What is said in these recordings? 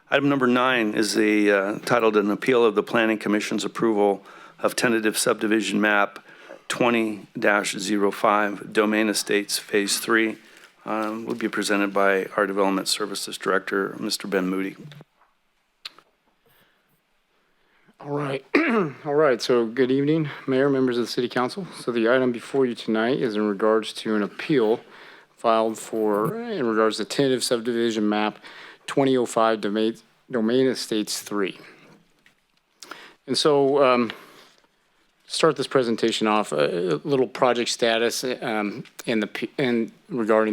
Item number 9 is titled An Appeal of the Planning Commission's Approval of Tentative Subdivision Map 20-05 Domain Estates Phase 3. Will be presented by our Development Services Director, Mr. Ben Moody. All right. All right. So good evening, Mayor, members of the City Council. So the item before you tonight is in regards to an appeal filed in regards to tentative subdivision map 2005 Domain Estates 3. And so start this presentation off, a little project status regarding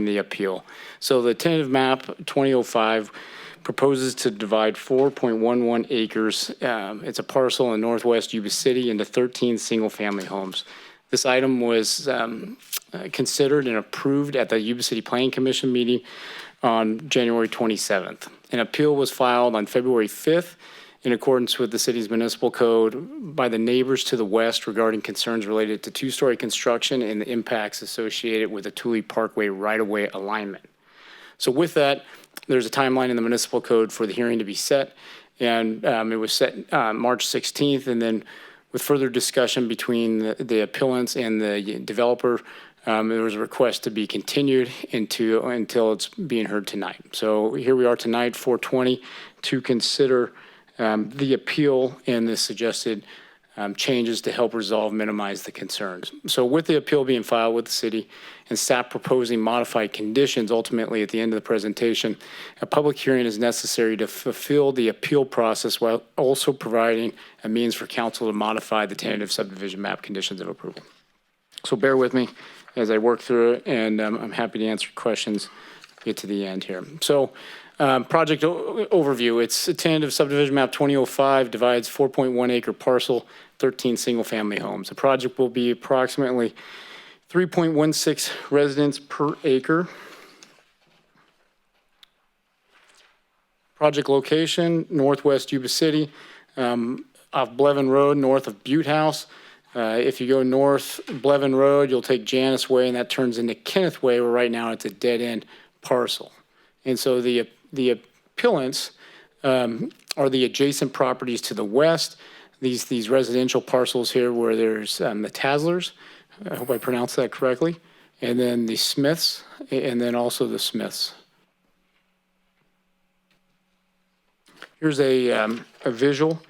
the appeal. So the tentative map 2005 proposes to divide 4.11 acres. It's a parcel in northwest Yuba City into 13 single-family homes. This item was considered and approved at the Yuba City Planning Commission meeting on January 27th. An appeal was filed on February 5th in accordance with the city's municipal code by the neighbors to the west regarding concerns related to two-story construction and the impacts associated with the Thule Parkway right-of-way alignment. So with that, there's a timeline in the municipal code for the hearing to be set, and it was set March 16th, and then with further discussion between the appellants and the developer, there was a request to be continued until it's being heard tonight. So here we are tonight, 4:20, to consider the appeal and the suggested changes to help minimize the concerns. So with the appeal being filed with the city and staff proposing modified conditions, ultimately at the end of the presentation, a public hearing is necessary to fulfill the appeal process while also providing a means for council to modify the tentative subdivision map conditions of approval. So bear with me as I work through it, and I'm happy to answer questions, get to the end here. So project overview, it's a tentative subdivision map 2005, divides 4.1 acre parcel, 13 single family homes. The project will be approximately 3.16 residents per acre. Project location, northwest Yuba City, off Blevin Road, north of Butte House. If you go north Blevin Road, you'll take Janice Way, and that turns into Kenneth Way, where right now it's a dead end parcel. And so the appellants are the adjacent properties to the west. These residential parcels here where there's the Taslers, I hope I pronounced that correctly, and then the Smiths, and then also the Smiths. Here's a visual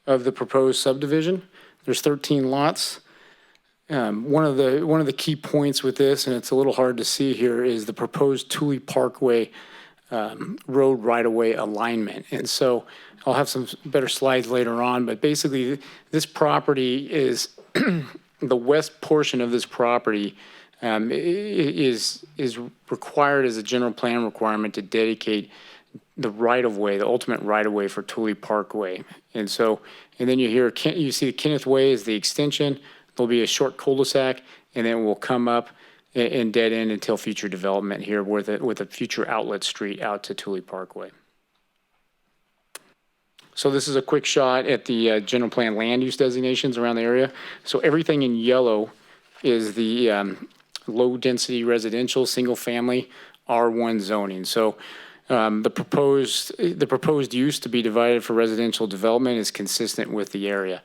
of the proposed subdivision. There's 13 lots. One of the key points with this, and it's a little hard to see here, is the proposed Thule Parkway road right-of-way alignment. And so I'll have some better slides later on, but basically this property is, the west portion of this property is required as a general plan requirement to dedicate the right-of-way, the ultimate right-of-way for Thule Parkway. And so, and then you see Kenneth Way is the extension. There'll be a short cul-de-sac, and then we'll come up and dead end until future development here with a future outlet street out to Thule Parkway. So this is a quick shot at the general plan land use designations around the area. So everything in yellow is the low density residential single family R1 zoning. So the proposed use to be divided for residential development is consistent with the area.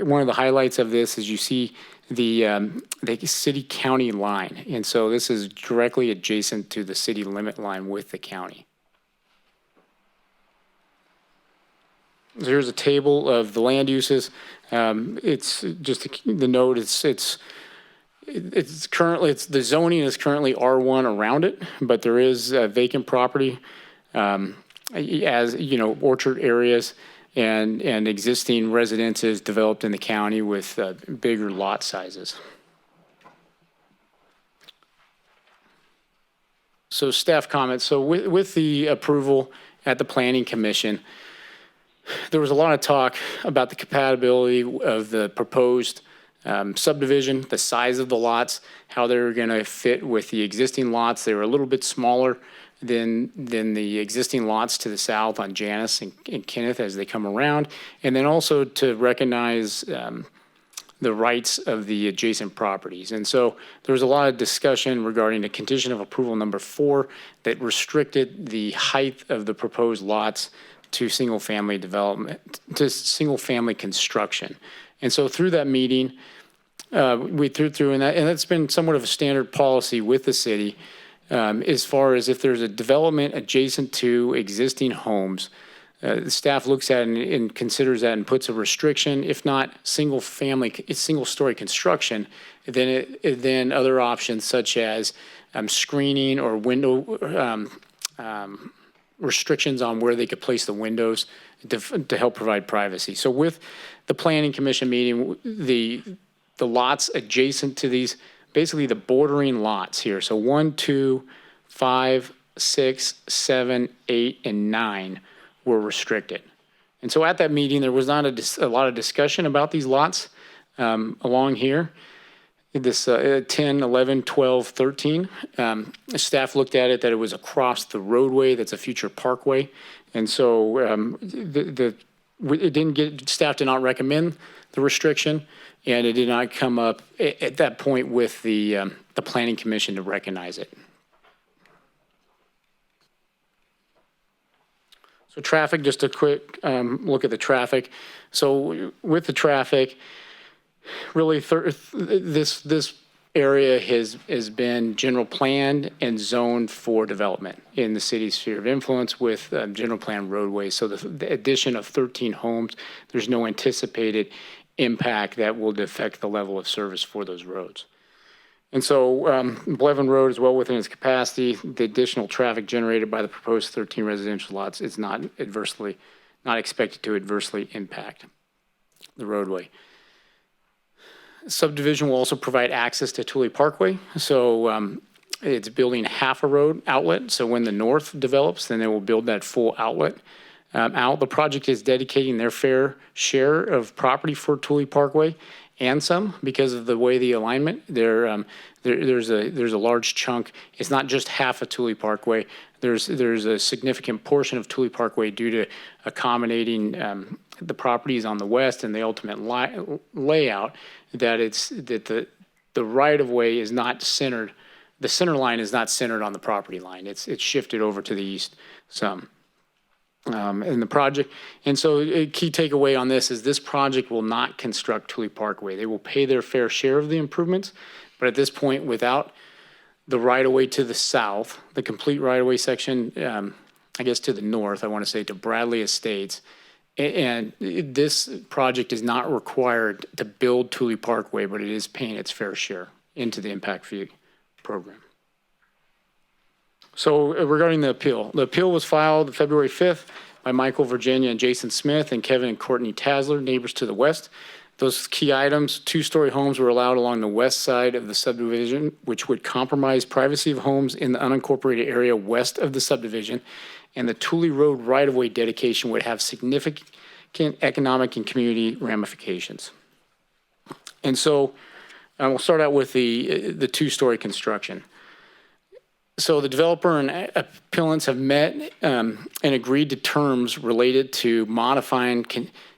One of the highlights of this is you see the city county line. And so this is directly adjacent to the city limit line with the county. So here's a table of the land uses. It's just the note, it's currently, the zoning is currently R1 around it, but there is vacant property as you know, orchard areas and existing residences developed in the county with bigger lot sizes. So staff comments. So with the approval at the Planning Commission, there was a lot of talk about the compatibility of the proposed subdivision, the size of the lots, how they're going to fit with the existing lots. They were a little bit smaller than the existing lots to the south on Janice and Kenneth as they come around. And then also to recognize the rights of the adjacent properties. And so there was a lot of discussion regarding the condition of approval number 4 that restricted the height of the proposed lots to single-family development, to single-family construction. And so through that meeting, we threw, and that's been somewhat of a standard policy with the city, as far as if there's a development adjacent to existing homes, the staff looks at it and considers that and puts a restriction. If not single-story construction, then other options such as screening or window restrictions on where they could place the windows to help provide privacy. So with the Planning Commission meeting, the lots adjacent to these, basically the bordering lots here. So 1, 2, 5, 6, 7, 8, and 9 were restricted. And so at that meeting, there was not a lot of discussion about these lots along here. This 10, 11, 12, 13. Staff looked at it that it was across the roadway that's a future parkway. And so staff did not recommend the restriction, and it did not come up at that point with the Planning Commission to recognize it. So traffic, just a quick look at the traffic. So with the traffic, really this area has been general planned and zoned for development in the city's sphere of influence with general plan roadways. So the addition of 13 homes, there's no anticipated impact that will affect the level of service for those roads. And so Blevin Road is well within its capacity. The additional traffic generated by the proposed 13 residential lots is not expected to adversely impact the roadway. Subdivision will also provide access to Thule Parkway. So it's building half a road outlet. So when the north develops, then they will build that full outlet out. The project is dedicating their fair share of property for Thule Parkway and some because of the way the alignment. There's a large chunk. It's not just half of Thule Parkway. There's a significant portion of Thule Parkway due to accommodating the properties on the west and the ultimate layout that the right of way is not centered. The center line is not centered on the property line. It's shifted over to the east some. In the project. And so a key takeaway on this is this project will not construct Thule Parkway. They will pay their fair share of the improvements, but at this point, without the right-of-way to the south, the complete right-of-way section, I guess to the north, I want to say to Bradley Estates, and this project is not required to build Thule Parkway, but it is paying its fair share into the impact fee program. So regarding the appeal was filed February 5th by Michael Virginia and Jason Smith and Kevin and Courtney Tasler, neighbors to the west. Those key items, 2-story homes were allowed along the west side of the subdivision, which would compromise privacy of homes in the unincorporated area west of the subdivision. And the Thule Road right-of-way dedication would have significant economic and community ramifications. And so we'll start out with the 2-story construction. So the developer and appellants have met and agreed to terms related to modifying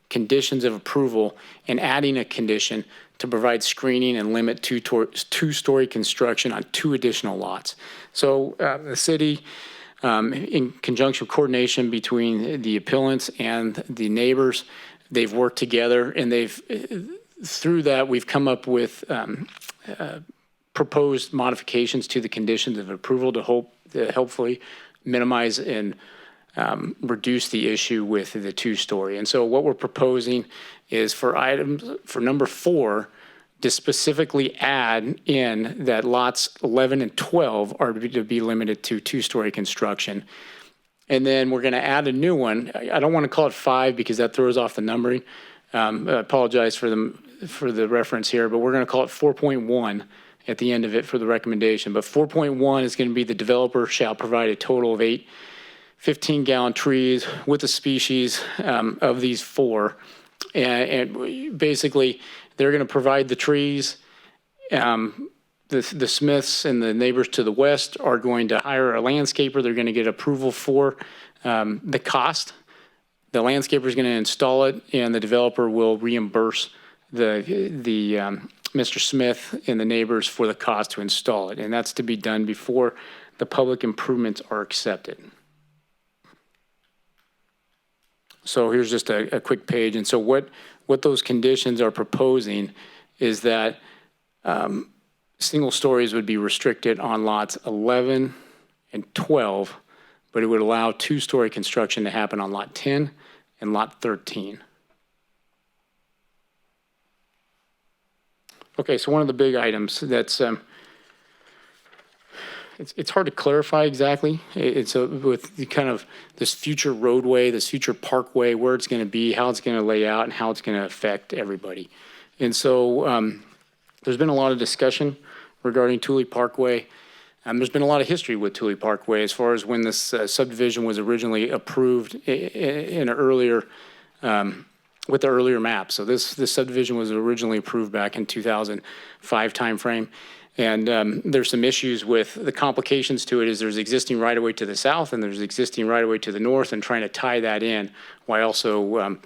conditions of approval and adding a condition to provide screening and limit 2-story construction on 2 additional lots. So the city, in conjunction with coordination between the appellants and the neighbors, they've worked together, and through that we've come up with proposed modifications to the conditions of approval to hopefully minimize and reduce the issue with the 2-story. And so what we're proposing is for number 4 to specifically add in that lots 11 and 12 are to be limited to 2-story construction. And then we're going to add a new one. I don't want to call it 5 because that throws off the numbering. I apologize for the reference here, but we're going to call it 4.1 at the end of it for the recommendation. But 4.1 is going to be the developer shall provide a total of 8 15-gallon trees with the species of these 4. And basically, they're going to provide the trees. The Smiths and the neighbors to the west are going to hire a landscaper. They're going to get approval for the cost. The landscaper is going to install it, and the developer will reimburse Mr. Smith and the neighbors for the cost to install it. And that's to be done before the public improvements are accepted. So here's just a quick page. And so what those conditions are proposing is that single stories would be restricted on lots 11 and 12, but it would allow two-story construction to happen on lot 10 and lot 13. Okay, so one of the big items that's, it's hard to clarify exactly. It's with the kind of this future roadway, this future parkway, where it's going to be, how it's going to lay out, and how it's going to affect everybody. And so there's been a lot of discussion regarding Thule Parkway. There's been a lot of history with Thule Parkway as far as when this subdivision was originally approved in an earlier, with the earlier map. So this subdivision was originally approved back in 2005 timeframe. And there's some issues with the complications to it is there's existing right-of-way to the south and there's existing right-of-way to the north, and trying to tie that in while also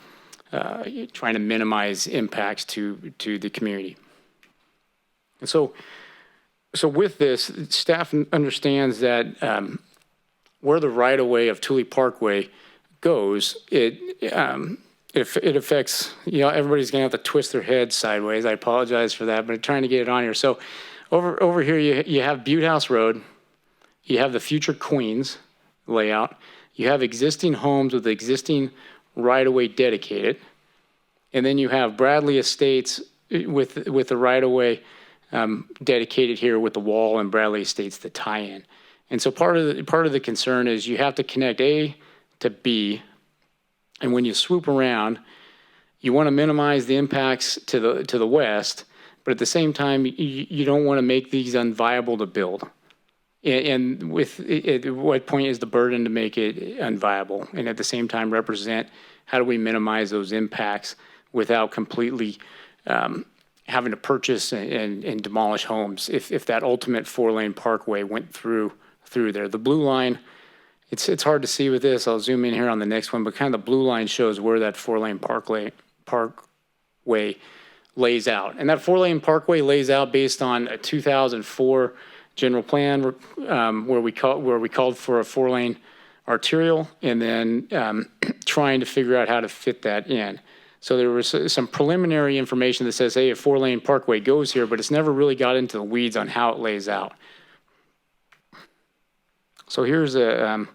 trying to minimize impacts to the community. And so with this, staff understands that where the right-of-way of Thule Parkway goes, it affects, everybody's gonna have to twist their head sideways. I apologize for that, but I'm trying to get it on here. So over here, you have Butte House Road, you have the future Queens layout, you have existing homes with existing right-of-way dedicated, and then you have Bradley Estates with the right-of-way dedicated here with the wall, and Bradley Estates the tie-in. And so part of the concern is you have to connect A to B, and when you swoop around, you want to minimize the impacts to the west, but at the same time, you don't want to make these unviable to build. And at what point is the burden to make it unviable? And at the same time represent how do we minimize those impacts without completely having to purchase and demolish homes if that ultimate 4-lane parkway went through there. The blue line, it's hard to see with this. I'll zoom in here on the next one, but kind of the blue line shows where that 4-lane parkway lays out. And that 4-lane parkway lays out based on a 2004 general plan where we called for a 4-lane arterial, and then trying to figure out how to fit that in. So there was some preliminary information that says, hey, a 4-lane parkway goes here, but it's never really got into the weeds on how it lays out. So here's let's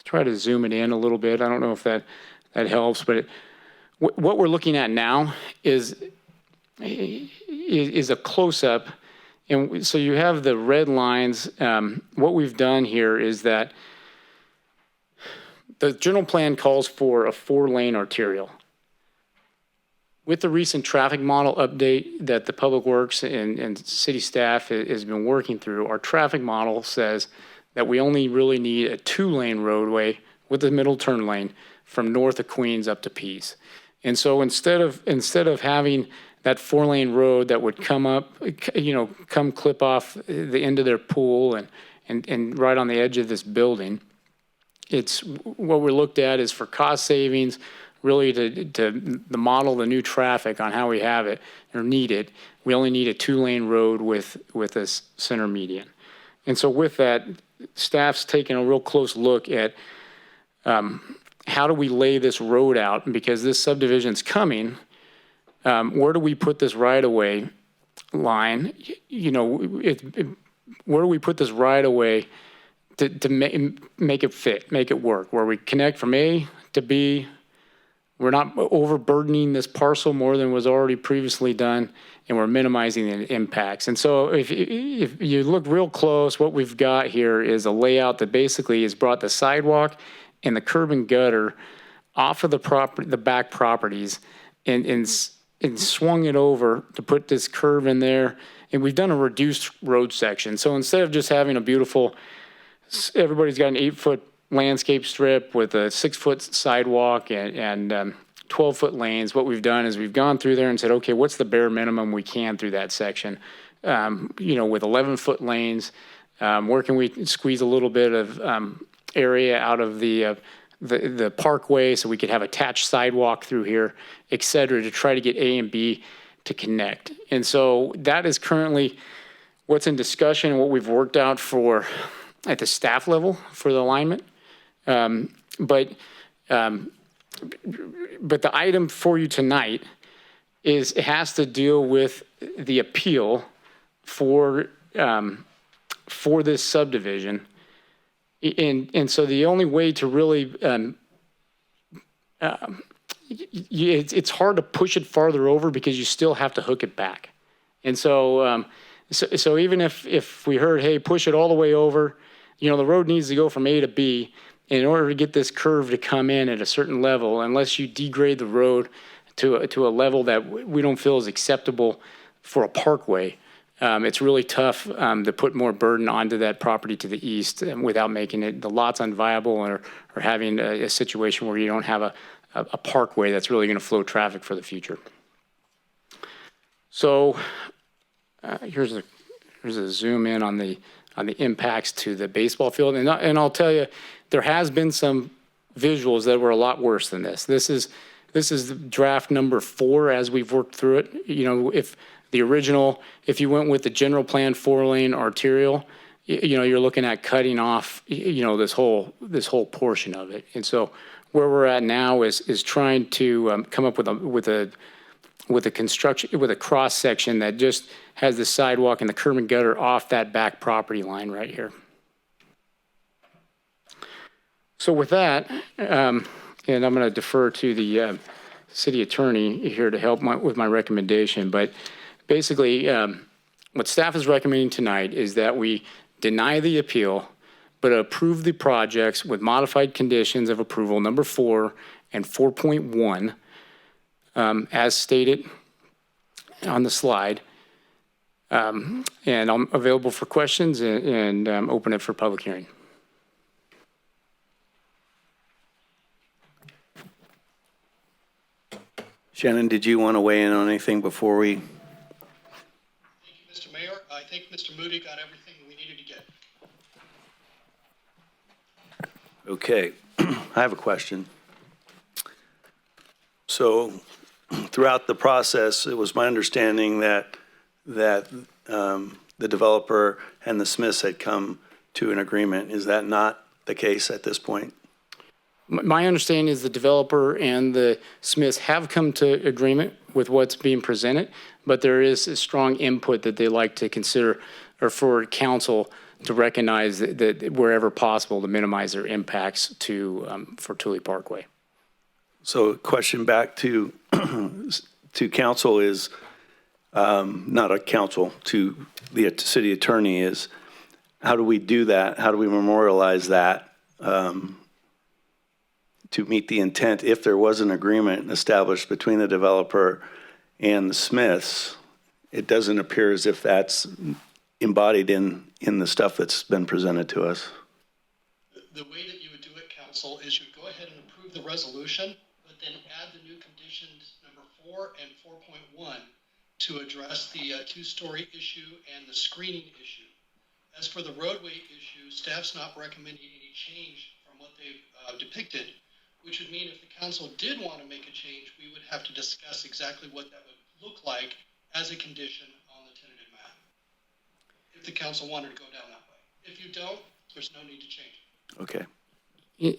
try to zoom it in a little bit. I don't know if that helps, but what we're looking at now is a close-up. And so you have the red lines. What we've done here is that the general plan calls for a 4-lane arterial. With the recent traffic model update that the Public Works and city staff has been working through, our traffic model says that we only really need a 2-lane roadway with a middle turn lane from north of Queens up to Pease. And so instead of having that 4-lane road that would come up, come clip off the end of their pool and right on the edge of this building, it's what we're looked at is for cost savings, really to model the new traffic on how we have it or need it. We only need a 2-lane road with a center median. And so with that, staff's taking a real close look at how do we lay this road out, because this subdivision's coming. Where do we put this right-of-way line? Where do we put this right-of-way to make it fit, make it work? Where we connect from A to B, we're not overburdening this parcel more than was already previously done, and we're minimizing the impacts. And so if you look real close, what we've got here is a layout that basically has brought the sidewalk and the curb and gutter off of the back properties and swung it over to put this curve in there. And we've done a reduced road section. So instead of just having a beautiful, everybody's got an 8-foot landscape strip with a 6-foot sidewalk and 12-foot lanes, what we've done is we've gone through there and said, okay, what's the bare minimum we can through that section? With 11-foot lanes, where can we squeeze a little bit of area out of the parkway so we could have attached sidewalk through here, et cetera, to try to get A and B to connect. And so that is currently what's in discussion and what we've worked out for at the staff level for the alignment. But but the item for you tonight is, it has to deal with the appeal for this subdivision. And so the only way to really, it's hard to push it farther over because you still have to hook it back. And so, so even if we heard, hey, push it all the way over, the road needs to go from A to B. And in order to get this curve to come in at a certain level, unless you degrade the road to a level that we don't feel is acceptable for a parkway, it's really tough to put more burden onto that property to the east without making the lots unviable or having a situation where you don't have a parkway that's really going to flow traffic for the future. So here's a zoom in on the impacts to the baseball field, and I'll tell you, there has been some visuals that were a lot worse than this. This is draft number 4 as we've worked through it. If the original, if you went with the general plan 4-lane arterial, you're looking at cutting off, this whole portion of it. And so where we're at now is trying to come up with a construction, with a cross section that just has the sidewalk and the curb and gutter off that back property line right here. So with that, and I'm going to defer to the city attorney here to help with my recommendation, but basically what staff is recommending tonight is that we deny the appeal, but approve the projects with modified conditions of approval number 4 and 4.1 as stated on the slide. And I'm available for questions and open it for public hearing. Shannon, did you want to weigh in on anything before we? Thank you, Mr. Mayor. I think Mr. Moody got everything we needed to get. Okay, I have a question. So throughout the process, it was my understanding that the developer and the Smiths had come to an agreement. Is that not the case at this point? My understanding is the developer and the Smiths have come to agreement with what's being presented, but there is a strong input that they like to consider, or for council to recognize that wherever possible to minimize their impacts for Thule Parkway. So question back to council is, not a council, to the city attorney is, how do we do that? How do we memorialize that? To meet the intent, if there was an agreement established between the developer and the Smiths, it doesn't appear as if that's embodied in the stuff that's been presented to us. The way that you would do it, council, is you would go ahead and approve the resolution, but then add the new conditions number 4 and 4.1 to address the 2-story issue and the screening issue. As for the roadway issue, staff's not recommending any change from what they've depicted, which would mean if the council did want to make a change, we would have to discuss exactly what that would look like as a condition on the tentative map, if the council wanted to go down that way. If you don't, there's no need to change it. Okay.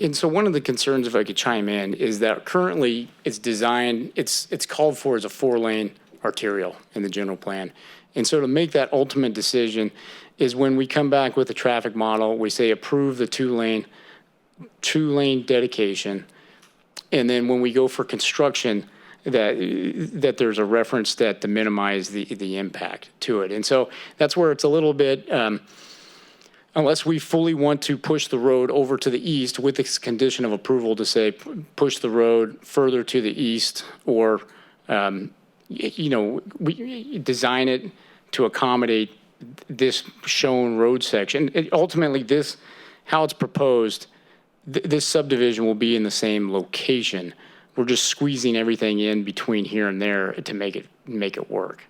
And so one of the concerns, if I could chime in, is that currently it's designed, it's called for as a 4-lane arterial in the general plan. And so to make that ultimate decision is when we come back with a traffic model, we say approve the 2-lane dedication. And then when we go for construction, that there's a reference that to minimize the impact to it. And so that's where it's a little bit, unless we fully want to push the road over to the east with this condition of approval to say, push the road further to the east, or, we design it to accommodate this shown road section. Ultimately, how it's proposed, this subdivision will be in the same location. We're just squeezing everything in between here and there to make it work.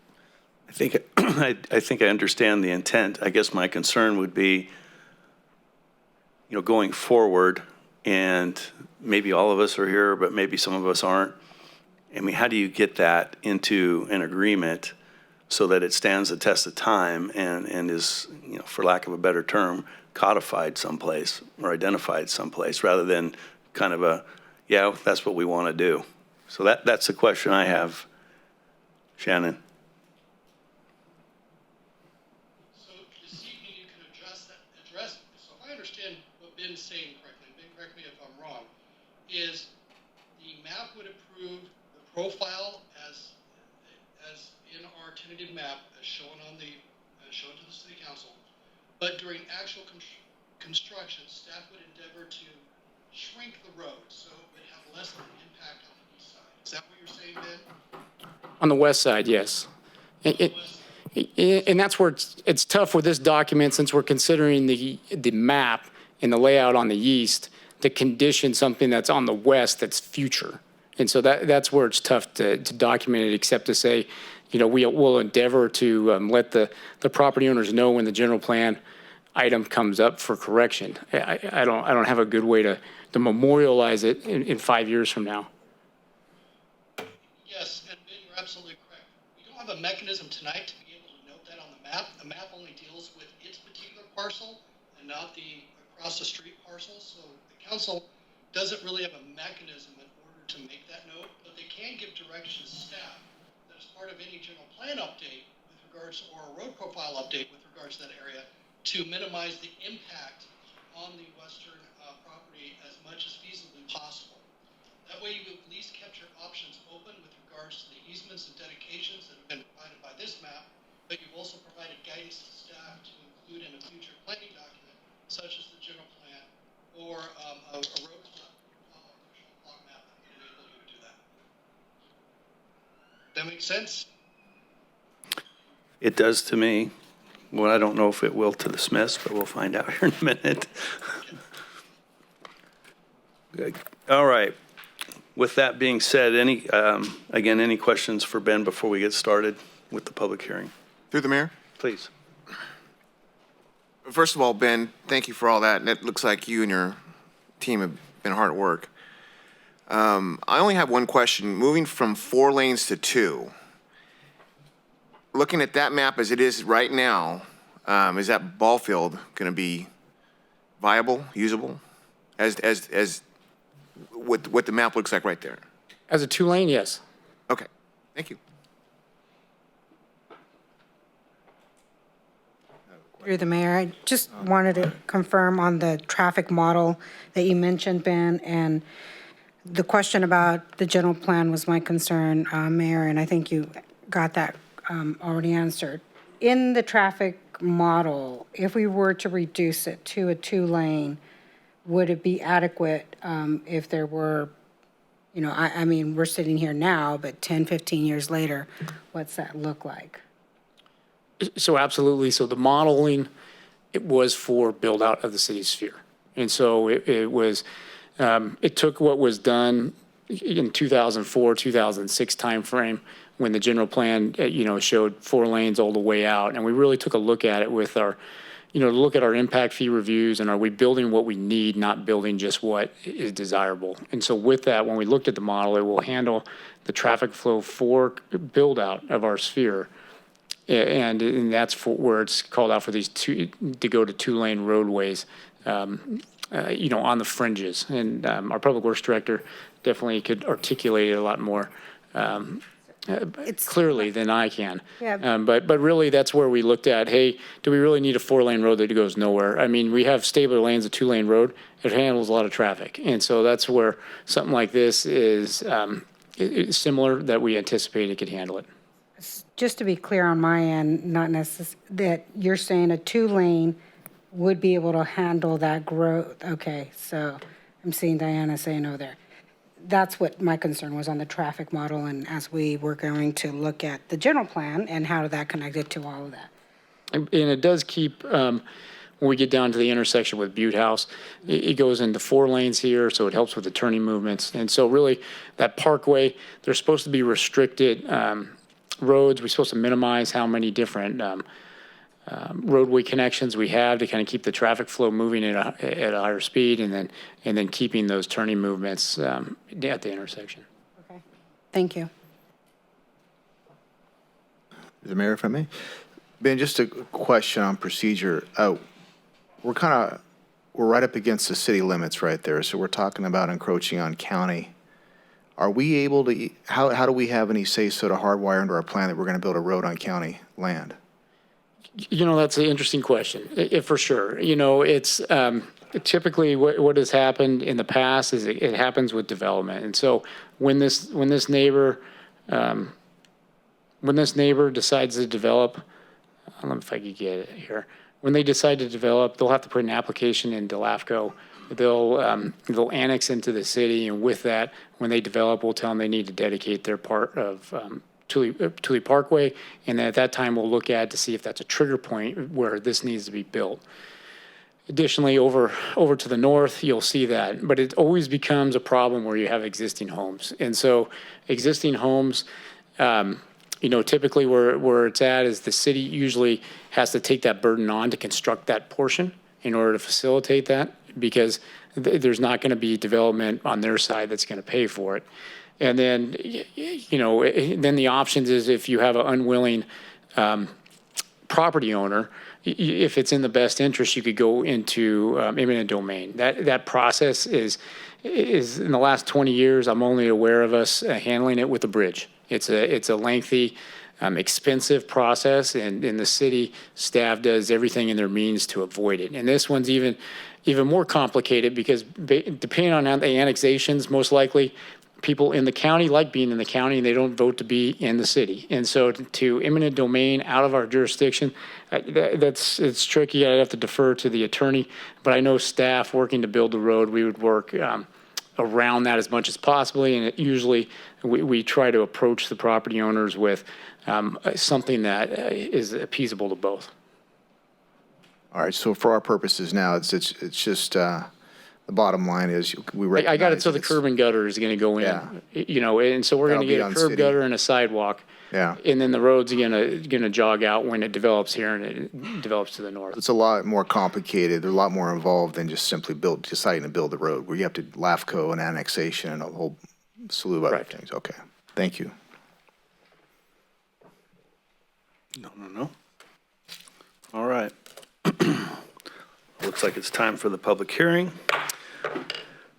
I think I understand the intent. I guess my concern would be, going forward, and maybe all of us are here, but maybe some of us aren't. I mean, how do you get that into an agreement so that it stands the test of time and is, for lack of a better term, codified someplace or identified someplace, rather than kind of a, yeah, that's what we want to do. So that's the question I have, Shannon. So this evening you can address, so if I understand what Ben's saying correctly, Ben, correct me if I'm wrong, is the map would approve the profile as in our tentative map as shown shown to the city council, but during actual construction, staff would endeavor to shrink the road so it would have less of an impact on the east side. Is that what you're saying, Ben? On the west side, yes. And that's where it's tough with this document, since we're considering the map and the layout on the east to condition something that's on the west that's future. And so that's where it's tough to document it, except to say, you know, we'll endeavor to let the property owners know when the general plan item comes up for correction. I don't have a good way to memorialize it in 5 years from now. Yes, and Ben, you're absolutely correct. We don't have a mechanism tonight to be able to note that on the map. The map only deals with its particular parcel and not the across the street parcel. So the council doesn't really have a mechanism in order to make that note, but they can give direction to staff that as part of any general plan update with regards, or a road profile update with regards to that area, to minimize the impact on the western property as much as feasibly possible. That way you at least kept your options open with regards to the easements and dedications that have been provided by this map, but you've also provided guidance to staff to include in a future planning document, such as the general plan or a road block map that would enable you to do that. That make sense? It does to me. Well, I don't know if it will to the Smiths, but we'll find out here in a minute. All right. With that being said, any questions for Ben before we get started with the public hearing? Through the mayor? Please. First of all, Ben, thank you for all that. And it looks like you and your team have been hard at work. I only have one question. Moving from 4 lanes to 2, looking at that map as it is right now, is that ball field going to be viable, usable, as what the map looks like right there? As a 2-lane, yes. Okay, thank you. Through the mayor, I just wanted to confirm on the traffic model that you mentioned, Ben, and the question about the general plan was my concern, Mayor, and I think you got that already answered. In the traffic model, if we were to reduce it to a 2-lane, would it be adequate if there were, you know, I mean, we're sitting here now, but 10, 15 years later, what's that look like? So absolutely. So the modeling, it was for build out of the city sphere. And so it was, it took what was done in 2004, 2006 timeframe when the general plan, showed 4 lanes all the way out. And we really took a look at it with our, look at our impact fee reviews and are we building what we need, not building just what is desirable. And so with that, when we looked at the model, it will handle the traffic flow for build out of our sphere. And that's where it's called out for these to go to 2-lane roadways, on the fringes. And our public works director definitely could articulate it a lot more clearly than I can. Yeah. But really, that's where we looked at, hey, do we really need a 4-lane road that goes nowhere? I mean, we have Stabler lanes, a 2-lane road. It handles a lot of traffic. And so that's where something like this is similar, that we anticipate it could handle it. Just to be clear on my end, not necessarily, that you're saying a 2-lane would be able to handle that growth. Okay, so I'm seeing Diana say no there. That's what my concern was on the traffic model, and as we were going to look at the general plan and how that connected to all of that. And it does keep, when we get down to the intersection with Butte House, it goes into 4 lanes here, so it helps with the turning movements. And so really, that parkway, they're supposed to be restricted roads. We're supposed to minimize how many different roadway connections we have to kind of keep the traffic flow moving at a higher speed, and then keeping those turning movements at the intersection. Okay, thank you. The mayor, if I may. Ben, just a question on procedure. We're we're right up against the city limits right there, so we're talking about encroaching on county. Are we able to, how do we have any say-so to hardwire into our plan that we're going to build a road on county land? That's an interesting question, for sure. It's typically what has happened in the past is it happens with development. And so when this neighbor decides to develop, I don't know if I could get it here. When they decide to develop, they'll have to put an application in DeLAFCO. They'll annex into the city, and with that, when they develop, we'll tell them they need to dedicate their part of Thule Parkway, and at that time, we'll look at to see if that's a trigger point where this needs to be built. Additionally, over to the north, you'll see that, but it always becomes a problem where you have existing homes. And so existing homes, typically where it's at is the city usually has to take that burden on to construct that portion in order to facilitate that, because there's not going to be development on their side that's going to pay for it. And then, then the options is if you have an unwilling property owner, if it's in the best interest, you could go into eminent domain. That process is in the last 20 years, I'm only aware of us handling it with a bridge. It's a lengthy, expensive process, and the city staff does everything in their means to avoid it. And this one's even more complicated because depending on the annexations, most likely people in the county like being in the county and they don't vote to be in the city. And so to eminent domain out of our jurisdiction, it's tricky. I'd have to defer to the attorney, but I know staff working to build the road, we would work around that as much as possibly. And usually we try to approach the property owners with something that is appeasable to both. All right, so for our purposes now, it's just, the bottom line is we recognize. I got it, so the curb and gutter is going to go in, Yeah. and so we're going to That'll be get a on curb city. gutter and a sidewalk. Yeah. And then the road's going to jog out when it develops here and it develops to the north. It's a lot more complicated. There's a lot more involved than just simply deciding to build the road, where you have to LAFCO and annexation and a whole slew of other Correct. things. Okay, thank you. No. All right. Looks like it's time for the public hearing.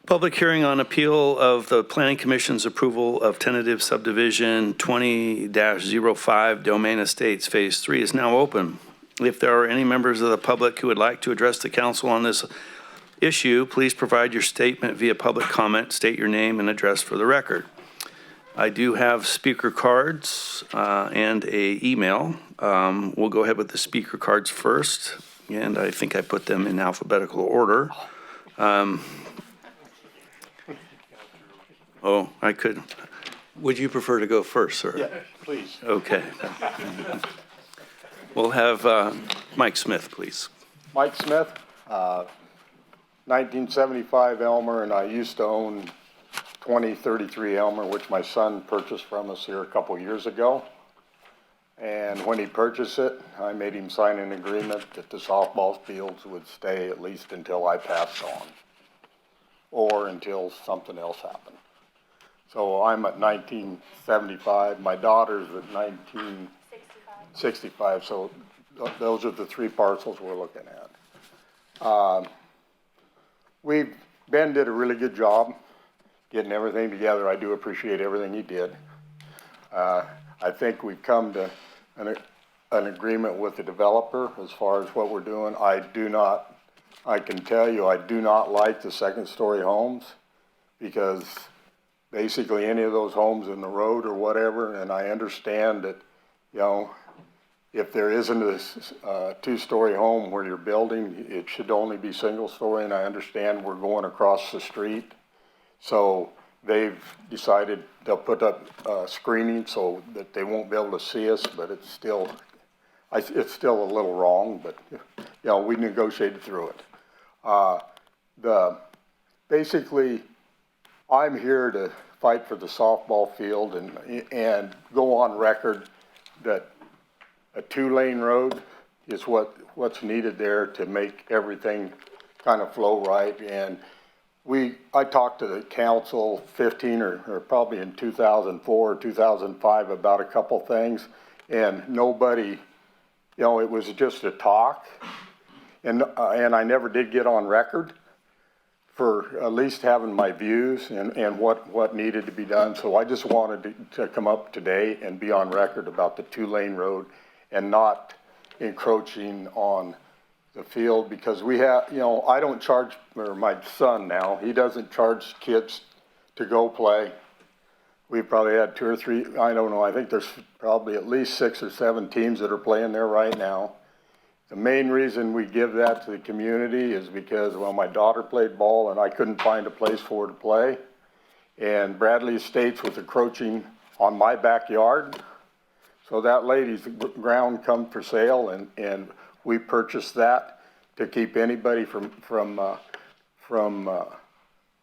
Public hearing on appeal of the Planning Commission's approval of tentative subdivision 20-05 Domain Estates Phase 3 is now open. If there are any members of the public who would like to address the council on this issue, please provide your statement via public comment, state your name and address for the record. I do have speaker cards and a email. We'll go ahead with the speaker cards first, and I think I put them in alphabetical order. Oh, I could. Would you prefer to go first, sir? Yeah, please. Okay. We'll have Mike Smith, please. Mike Smith, 1975 Elmer, and I used to own 2033 Elmer, which my son purchased from us here a couple years ago. And when he purchased it, I made him sign an agreement that the softball fields would stay at least until I passed on, or until something else happened. So I'm at 1975. My daughter's at 1965. So those are the three parcels we're looking at. Ben did a really good job getting everything together. I do appreciate everything he did. I think we've come to an agreement with the developer as far as what we're doing. I can tell you, I do not like the second-story homes, because basically any of those homes in the road or whatever, and I understand that, if there isn't a two-story home where you're building, it should only be single-story, and I understand we're going across the street. So they've decided they'll put up screening so that they won't be able to see us, but it's still a little wrong, but, we negotiated through it. Basically, I'm here to fight for the softball field and go on record that a two-lane road is what's needed there to make everything kind of flow right. And I talked to the council 15 or probably in 2004 or 2005 about a couple things, and nobody, it was just a talk. and I never did get on record for at least having my views and what needed to be done. So I just wanted to come up today and be on record about the 2-lane road and not encroaching on the field, because we have, you know, I don't charge, or my son now, he doesn't charge kids to go play. We probably had 2 or 3, I don't know, I think there's probably at least 6 or 7 teams that are playing there right now. The main reason we give that to the community is because, well, my daughter played ball and I couldn't find a place for her to play. And Bradley Estates was encroaching on my backyard. So that lady's ground come for sale, and we purchased that to keep anybody from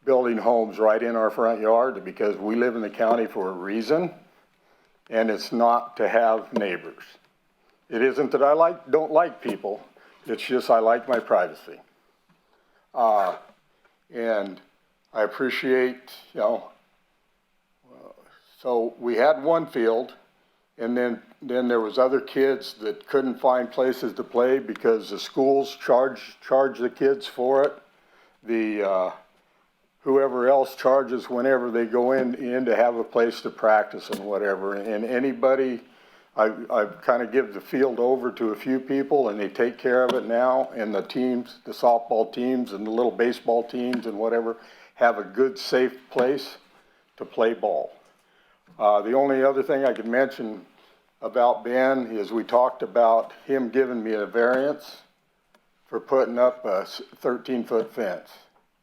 building homes right in our front yard, because we live in the county for a reason, and it's not to have neighbors. It isn't that I don't like people, it's just I like my privacy. And I appreciate, you know, so we had one field, and then there was other kids that couldn't find places to play because the schools charge the kids for it. The whoever else charges whenever they go in to have a place to practice and whatever. And anybody, I kind of give the field over to a few people, and they take care of it now. And the teams, the softball teams and the little baseball teams and whatever, have a good, safe place to play ball. The only other thing I could mention about Ben is we talked about him giving me a variance for putting up a 13-foot fence.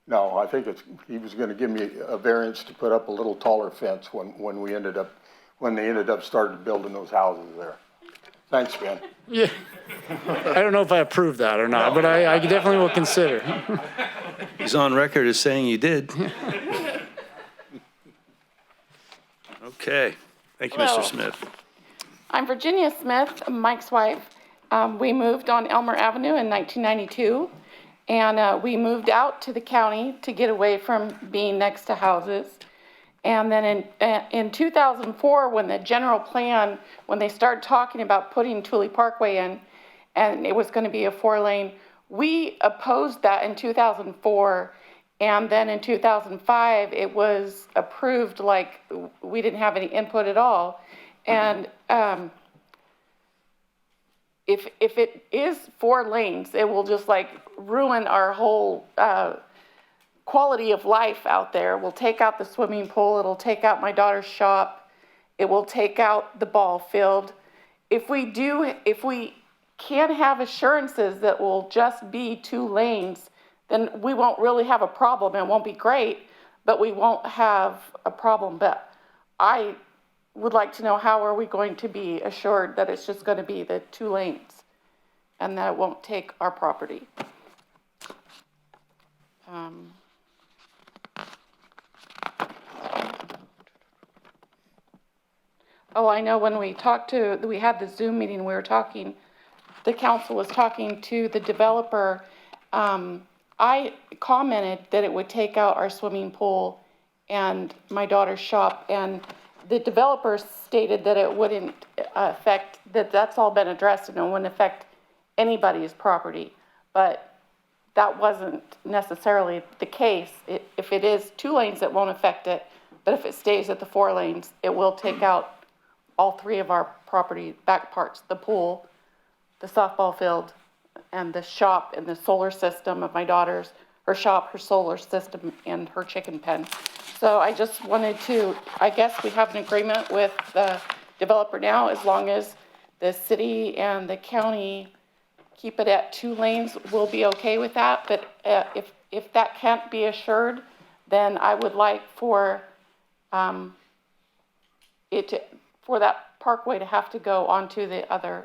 No, I think he was going to give me a variance to put up a little taller fence when they ended up started building those houses there. Thanks, Ben. Yeah. I don't know if I approve that or not, but I definitely will consider. He's on record as saying you did. Okay. Thank you, Hello. Mr. Smith. I'm Virginia Smith, Mike's wife. We moved on Elmer Avenue in 1992, and we moved out to the county to get away from being next to houses. And then in 2004, when the general plan, when they started talking about putting Thule Parkway in, and it was going to be a 4-lane, we opposed that in 2004. And then in 2005, it was approved like we didn't have any input at all. And if it is 4 lanes, it will just like ruin our whole quality of life out there. We'll take out the swimming pool. It'll take out my daughter's shop. It will take out the ball field. If we can have assurances that will just be 2 lanes, then we won't really have a problem. It won't be great, but we won't have a problem. But I would like to know, how are we going to be assured that it's just going to be the 2 lanes and that it won't take our property? Oh, I know when we had the Zoom meeting, the council was talking to the developer. I commented that it would take out our swimming pool and my daughter's shop, and the developer stated that it wouldn't affect, that's all been addressed and it wouldn't affect anybody's property. But that wasn't necessarily the case. If it is 2 lanes, it won't affect it. But if it stays at the 4 lanes, it will take out all 3 of our property back parts, the pool, the softball field, and the shop and the solar system of my daughter's, her shop, her solar system, and her chicken pen. So I just wanted to, I guess we have an agreement with the developer now, as long as the city and the county keep it at 2 lanes, we'll be okay with that. But if that can't be assured, then I would like for for that parkway to have to go onto the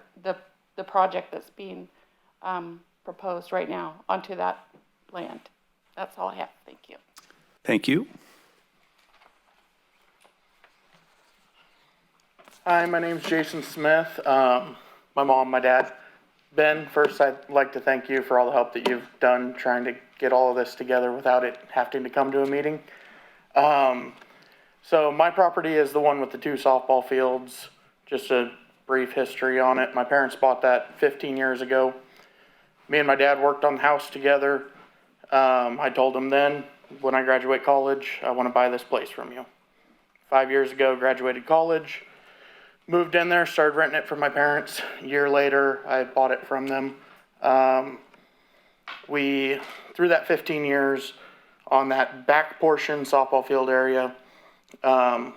project that's being proposed right now, onto that land. That's all I have. Thank you. Thank you. Hi, my name's Jason Smith. My mom, my dad. Ben, first I'd like to thank you for all the help that you've done trying to get all of this together without it having to come to a meeting. So my property is the one with the 2 softball fields. Just a brief history on it. My parents bought that 15 years ago. Me and my dad worked on the house together. I told him then, when I graduate college, I want to buy this place from you. 5 years ago, graduated college, moved in there, started renting it from my parents. A year later, I bought it from them. Through that 15 years, on that back portion softball field area,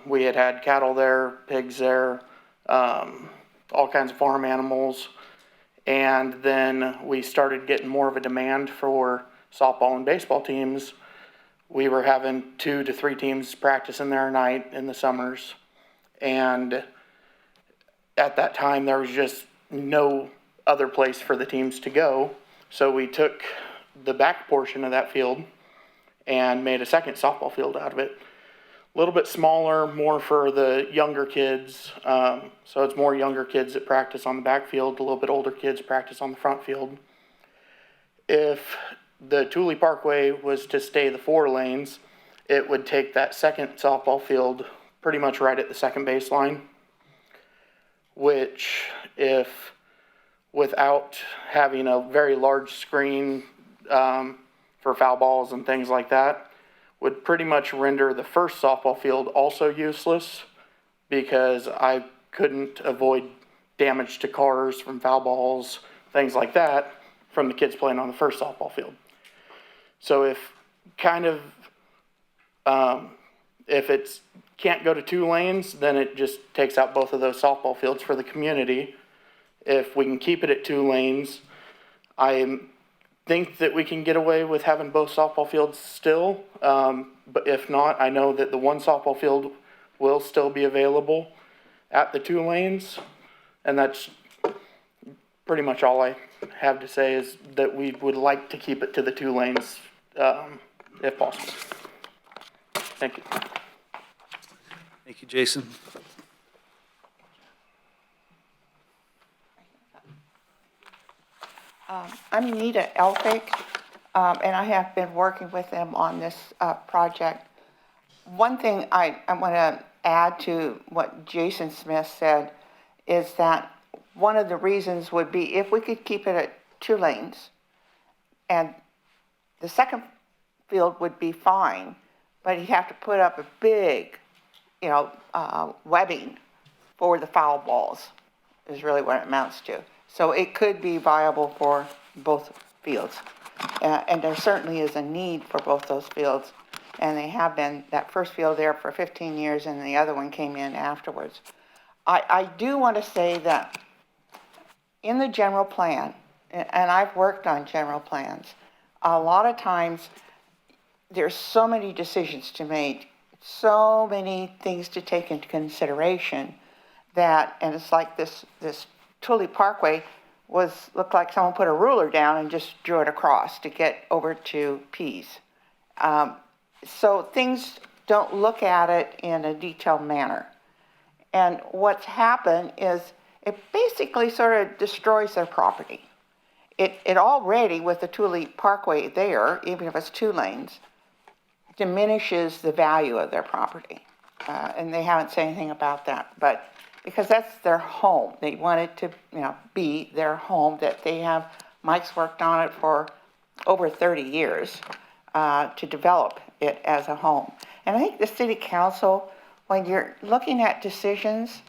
we had cattle there, pigs there, all kinds of farm animals. And then we started getting more of a demand for softball and baseball teams. We were having 2 to 3 teams practicing there a night in the summers. And at that time, there was just no other place for the teams to go. So we took the back portion of that field and made a second softball field out of it. A little bit smaller, more for the younger kids. So it's more younger kids that practice on the back field, a little bit older kids practice on the front field. If the Thule Parkway was to stay the 4 lanes, it would take that second softball field pretty much right at the second baseline, which if without having a very large screen for foul balls and things like that, would pretty much render the first softball field also useless, because I couldn't avoid damage to cars from foul balls, things like that, from the kids playing on the first softball field. So if it's can't go to 2 lanes, then it just takes out both of those softball fields for the community. If we can keep it at 2 lanes, I think that we can get away with having both softball fields still. But if not, I know that the one softball field will still be available at the 2 lanes. And that's pretty much all I have to say, is that we would like to keep it to the 2 lanes if possible. Thank you. Thank you, Jason. I'm Anita Elphick, and I have been working with them on this project. One thing I want to add to what Jason Smith said is that one of the reasons would be if we could keep it at 2 lanes, and the second field would be fine, but you'd have to put up a big, webbing for the foul balls, is really what it amounts to. So it could be viable for both fields. And there certainly is a need for both those fields. And they have been, that first field there for 15 years, and the other one came in afterwards. I do want to say that in the general plan, and I've worked on general plans, a lot of times there's so many decisions to make, so many things to take into consideration that, and it's like this Thule Parkway looked like someone put a ruler down and just drew it across to get over to Pease. So things don't look at it in a detailed manner. And what's happened is it basically sort of destroys their property. It already, with the Thule Parkway there, even if it's 2 lanes, diminishes the value of their property. And they haven't said anything about that, but because that's their home. They want it to, be their home, that they have. Mike's worked on it for over 30 years to develop it as a home. And I think the city council, when you're looking at decisions,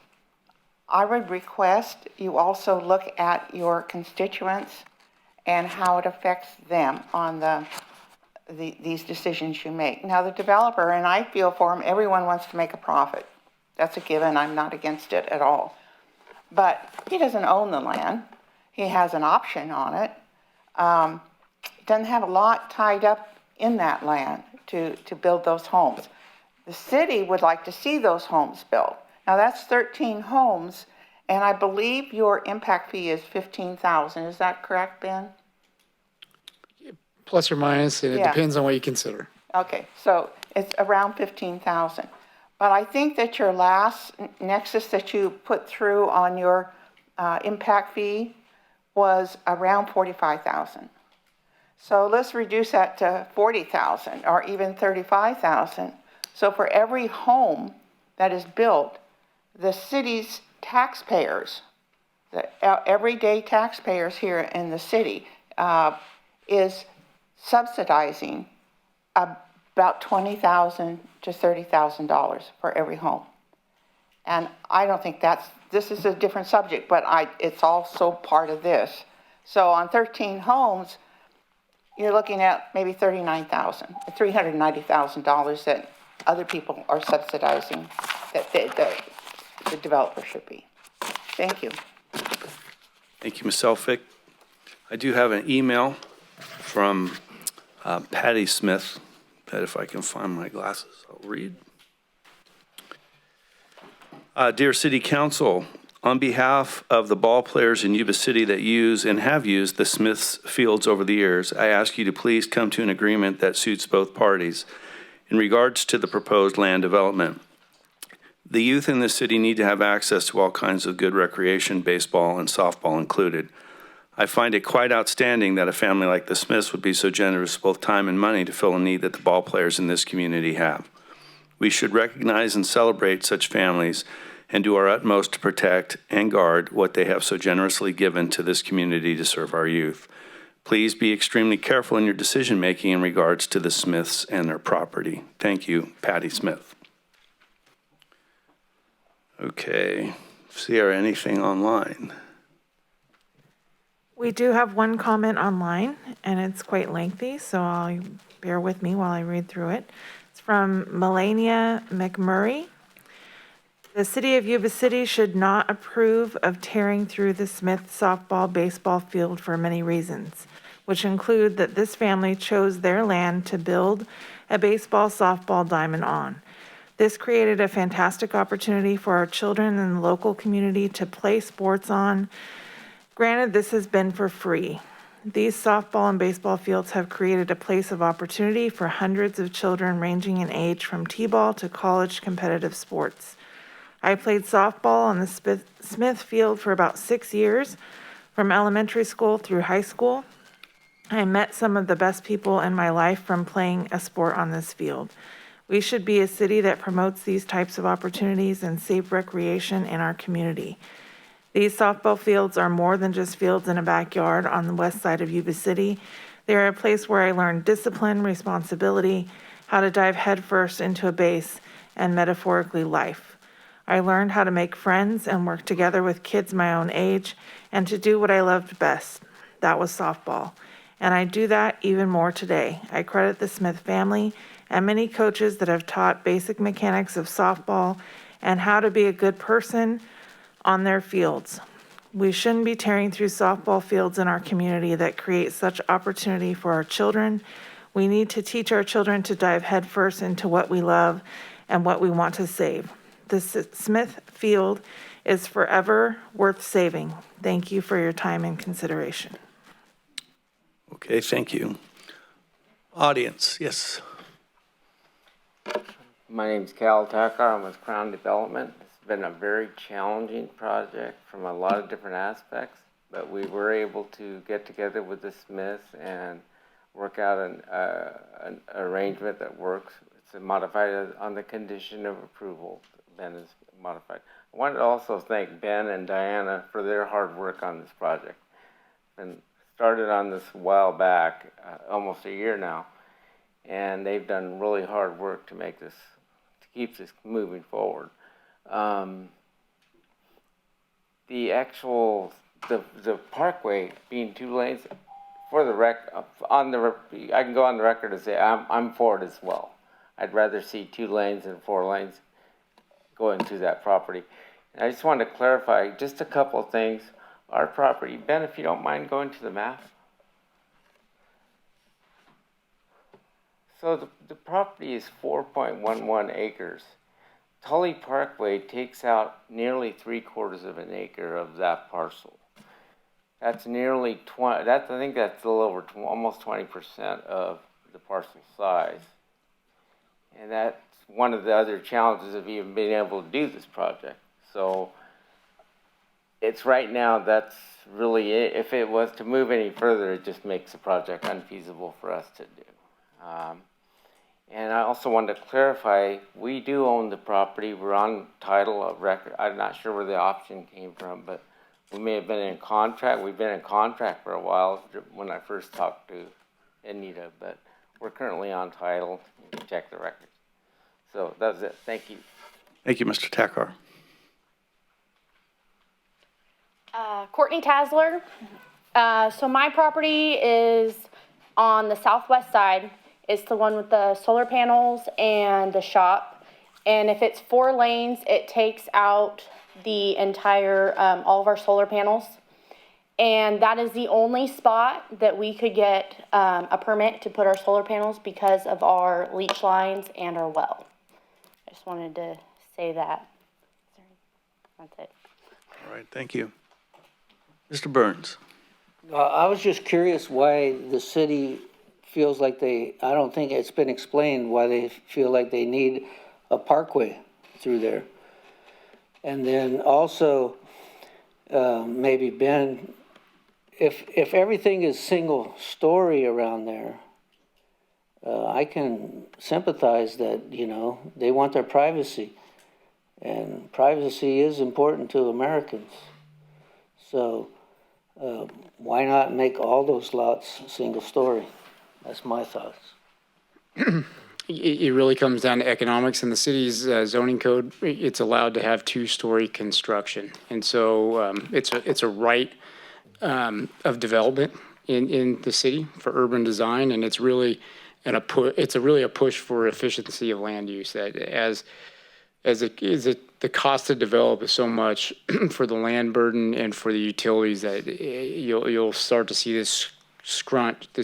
I would request you also look at your constituents and how it affects them on these decisions you make. Now, the developer, and I feel for him, everyone wants to make a profit. That's a given. I'm not against it at all. But he doesn't own the land. He has an option on it. Doesn't have a lot tied up in that land to build those homes. The city would like to see those homes built. Now, that's 13 homes, and I believe your impact fee is $15,000. Is that correct, Ben? Plus or minus, and it Yeah. depends on what you consider. Okay, so it's around 15,000. But I think that your last nexus that you put through on your impact fee was around 45,000. So let's reduce that to 40,000 or even 35,000. So for every home that is built, the city's taxpayers, the everyday taxpayers here in the city, is subsidizing about $20,000 to $30,000 for every home. And I don't think this is a different subject, but it's also part of this. So on 13 homes, you're looking at maybe $390,000 that other people are subsidizing that the developer should be. Thank you. Thank you, Ms. Selfick. I do have an email from Patty Smith that if I can find my glasses, I'll read. Dear City Council, on behalf of the ball players in Yuba City that use and have used the Smiths Fields over the years, I ask you to please come to an agreement that suits both parties in regards to the proposed land development. The youth in this city need to have access to all kinds of good recreation, baseball and softball included. I find it quite outstanding that a family like the Smiths would be so generous with both time and money to fill a need that the ball players in this community have. We should recognize and celebrate such families and do our utmost to protect and guard what they have so generously given to this community to serve our youth. Please be extremely careful in your decision-making in regards to the Smiths and their property. Thank you, Patty Smith. Okay, Sierra, anything online? We do have one comment online, and it's quite lengthy, so bear with me while I read through it. It's from Melania McMurray. The city of Yuba City should not approve of tearing through the Smith softball baseball field for many reasons, which include that this family chose their land to build a baseball softball diamond on. This created a fantastic opportunity for our children and the local community to play sports on. Granted, this has been for free. These softball and baseball fields have created a place of opportunity for hundreds of children ranging in age from t-ball to college competitive sports. I played softball on the Smith Field for about 6 years, from elementary school through high school. I met some of the best people in my life from playing a sport on this field. We should be a city that promotes these types of opportunities and safe recreation in our community. These softball fields are more than just fields in a backyard on the west side of Yuba City. They are a place where I learned discipline, responsibility, how to dive headfirst into a base, and metaphorically life. I learned how to make friends and work together with kids my own age and to do what I loved best. That was softball. And I do that even more today. I credit the Smith family and many coaches that have taught basic mechanics of softball and how to be a good person on their fields. We shouldn't be tearing through softball fields in our community that create such opportunity for our children. We need to teach our children to dive headfirst into what we love and what we want to save. The Smith Field is forever worth saving. Thank you for your time and consideration. Okay, thank you. Audience, yes. My name's Cal Tucker. I'm with Crown Development. It's been a very challenging project from a lot of different aspects, but we were able to get together with the Smiths and work out an arrangement that works. It's modified on the condition of approval. Ben is modified. I wanted to also thank Ben and Diana for their hard work on this project. And started on this a while back, almost a year now, and they've done really hard work to make this, to keep this moving forward. The parkway being 2 lanes, for the I can go on the record and say I'm for it as well. I'd rather see 2 lanes than 4 lanes going through that property. And I just wanted to clarify just a couple of things. Our property, Ben, if you don't mind going to the map. So the property is 4.11 acres. Tully Parkway takes out nearly 3/4 of an acre of that parcel. That's nearly 20, I think that's a little over almost 20% of the parcel size. And that's one of the other challenges of even being able to do this project. So it's right now, that's really it. If it was to move any further, it just makes the project unfeasible for us to do. And I also wanted to clarify, we do own the property. We're on title of record. I'm not sure where the option came from, but We may have been in contract. We've been in contract for a while when I first talked to Anita, but we're currently on title. You can check the records. So that's it. Thank you. Thank you, Mr. Takar. Courtney Tasler. So my property is on the southwest side. It's the one with the solar panels and the shop. And if it's 4 lanes, it takes out the entire, all of our solar panels. And that is the only spot that we could get a permit to put our solar panels because of our leach lines and our well. I just wanted to say that. That's it. All right, thank you. Mr. Burns. I was just curious why the city feels like I don't think it's been explained why they feel like they need a parkway through there. And then also, maybe Ben, if everything is single story around there, I can sympathize that, they want their privacy. And privacy is important to Americans. So why not make all those lots single story? That's my thoughts. It really comes down to economics. In the city's zoning code, it's allowed to have 2-story construction. And so it's a right of development in the city for urban design. And it's really a push for efficiency of land use, that the cost to develop is so much for the land burden and for the utilities that you'll start to see this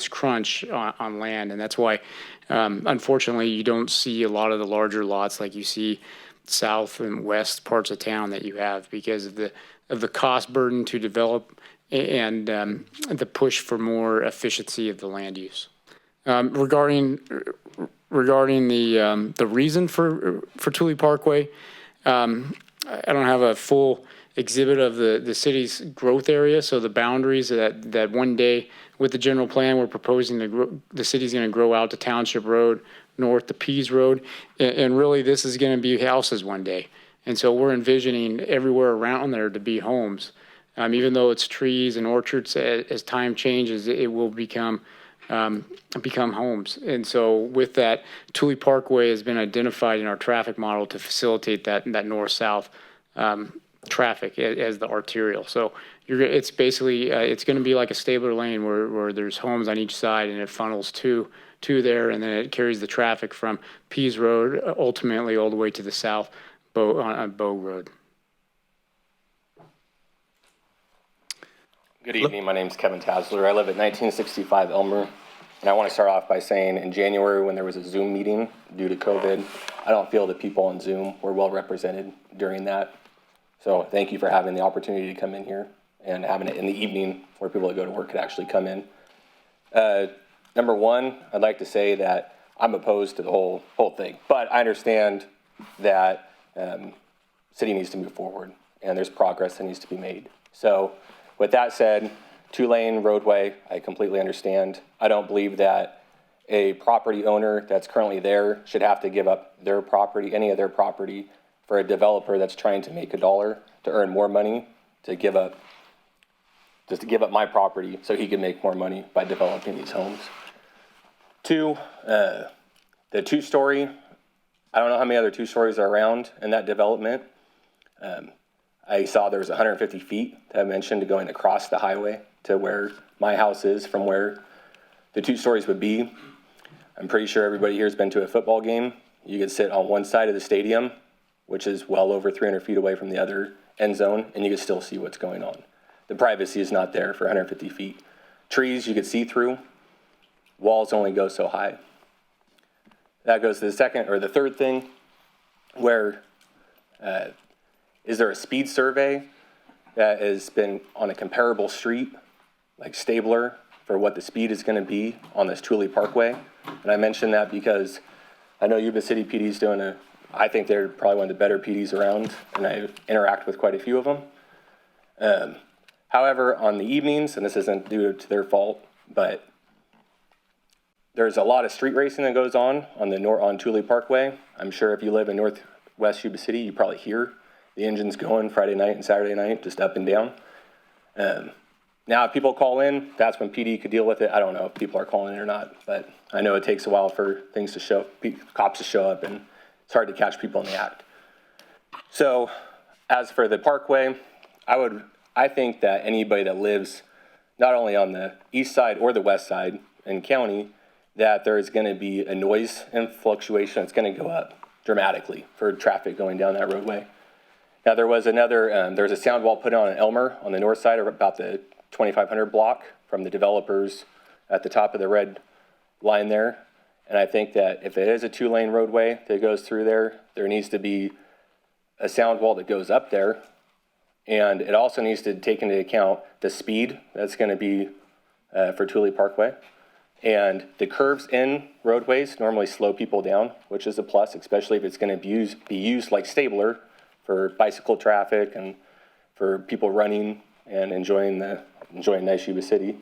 crunch on land. And that's why, unfortunately, you don't see a lot of the larger lots like you see south and west parts of town that you have, because of the cost burden to develop and the push for more efficiency of the land use. Regarding the reason for Thule Parkway, I don't have a full exhibit of the city's growth area, so the boundaries that one day with the general plan we're proposing the city's going to grow out to Township Road, north to Pease Road, and really this is going to be houses one day. And so we're envisioning everywhere around there to be homes. Even though it's trees and orchards, as time changes, it will become homes. And so with that, Thule Parkway has been identified in our traffic model to facilitate that north-south traffic as the arterial. So it's basically, it's going to be like a Stabler lane where there's homes on each side and it funnels to there, and then it carries the traffic from Pease Road ultimately all the way to the south on Bow Road. Good evening. My name is Kevin Tasler. I live at 1965 Elmer. And I want to start off by saying in January when there was a Zoom meeting due to COVID, I don't feel that people on Zoom were well represented during that. So thank you for having the opportunity to come in here and having it in the evening where people that go to work could actually come in. Number one, I'd like to say that I'm opposed to the whole thing, but I understand that city needs to move forward and there's progress that needs to be made. So with that said, 2-lane roadway, I completely understand. I don't believe that a property owner that's currently there should have to give up their property, any of their property, for a developer that's trying to make $1 to earn more money, to give up my property so he can make more money by developing these homes. 2, the 2-story, I don't know how many other 2-stories are around in that development. I saw there was 150 feet that I mentioned going across the highway to where my house is from where the 2 stories would be. I'm pretty sure everybody here has been to a football game. You could sit on one side of the stadium, which is well over 300 feet away from the other end zone, and you could still see what's going on. The privacy is not there for 150 feet. Trees you could see through. Walls only go so high. That goes to the third thing, where is there a speed survey that has been on a comparable street, like Stabler, for what the speed is going to be on this Thule Parkway? And I mention that because I know Yuba City PD is doing I think they're probably one of the better PDs around, and I interact with quite a few of them. However, on the evenings, and this isn't due to their fault, but there's a lot of street racing that goes on Thule Parkway. I'm sure if you live in northwest Yuba City, you probably hear the engines going Friday night and Saturday night, just up and down. Now, if people call in, that's when PD could deal with it. I don't know if people are calling in or not, but I know it takes a while for things to show, cops to show up, and it's hard to catch people in the act. So, as for the Parkway, I think that anybody that lives not only on the east side or the west side in county, that there is going to be a noise and fluctuation that's going to go up dramatically for traffic going down that roadway. Now, there was a sound wall put on in Elmer on the north side of about the 2500 block from the developers at the top of the red line there. And I think that if it is a 2-lane roadway that goes through there, there needs to be a sound wall that goes up there. And it also needs to take into account the speed that's going to be for Thule Parkway. And the curves in roadways normally slow people down, which is a plus, especially if it's going to be used like Stabler for bicycle traffic and for people running and enjoying nice Yuba City.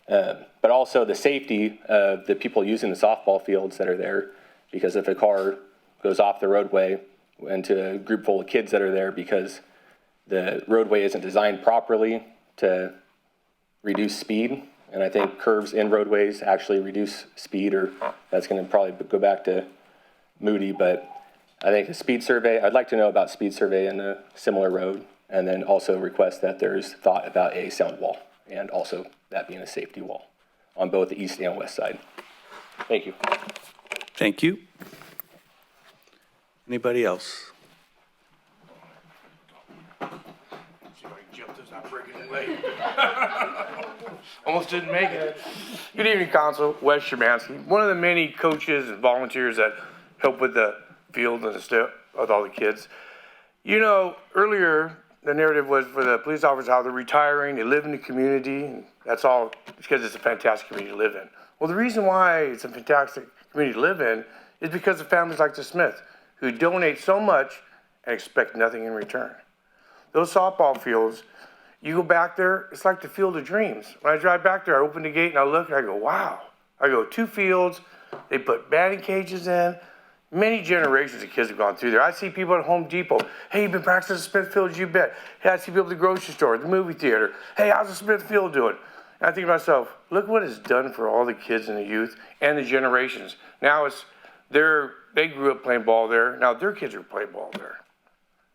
But also the safety of the people using the softball fields that are there, because if a car goes off the roadway into a group full of kids that are there because the roadway isn't designed properly to reduce speed, and I think curves in roadways actually reduce speed, or that's going to probably go back to Moody, but I think a speed survey, I'd like to know about speed survey in a similar road, and then also request that there's thought about a sound wall, and also that being a safety wall on both the east and west side. Thank you. Thank you. Anybody else? Almost didn't make it. Good evening, Council. Wes Szymanski, one of the many coaches and volunteers that help with the field and the stuff with all the kids. You know, earlier the narrative was for the police officers how they're retiring, they live in the community, and that's all because it's a fantastic community to live in. Well, the reason why it's a fantastic community to live in is because of families like the Smith, who donate so much and expect nothing in return. Those softball fields, you go back there, it's like the Field of Dreams. When I drive back there, I open the gate and I look and I go, wow. I go, 2 fields, they put batting cages in. Many generations of kids have gone through there. I see people at Home Depot. Hey, you've been practicing Smithfield, you bet. Hey, I see people at the grocery store, the movie theater. Hey, how's the Smithfield doing? And I think to myself, look what it's done for all the kids and the youth and the generations. Now they grew up playing ball there. Now their kids are playing ball there.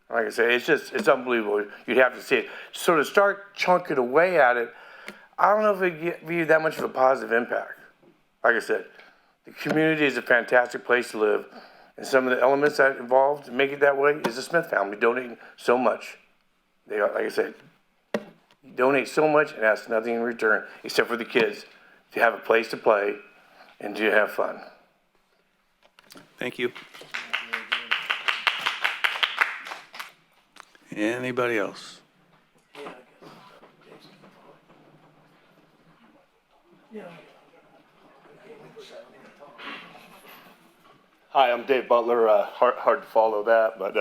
Like I say, it's unbelievable. You'd have to see it. So to start chunking away at it, I don't know if it be that much of a positive impact. Like I said, the community is a fantastic place to live. And some of the elements that involved to make it that way is the Smith family donating so much. They are, like I said, donate so much and ask nothing in return except for the kids to have a place to play and to have fun. Thank you. Anybody else? Hi, I'm Dave Butler. Hard to follow that, but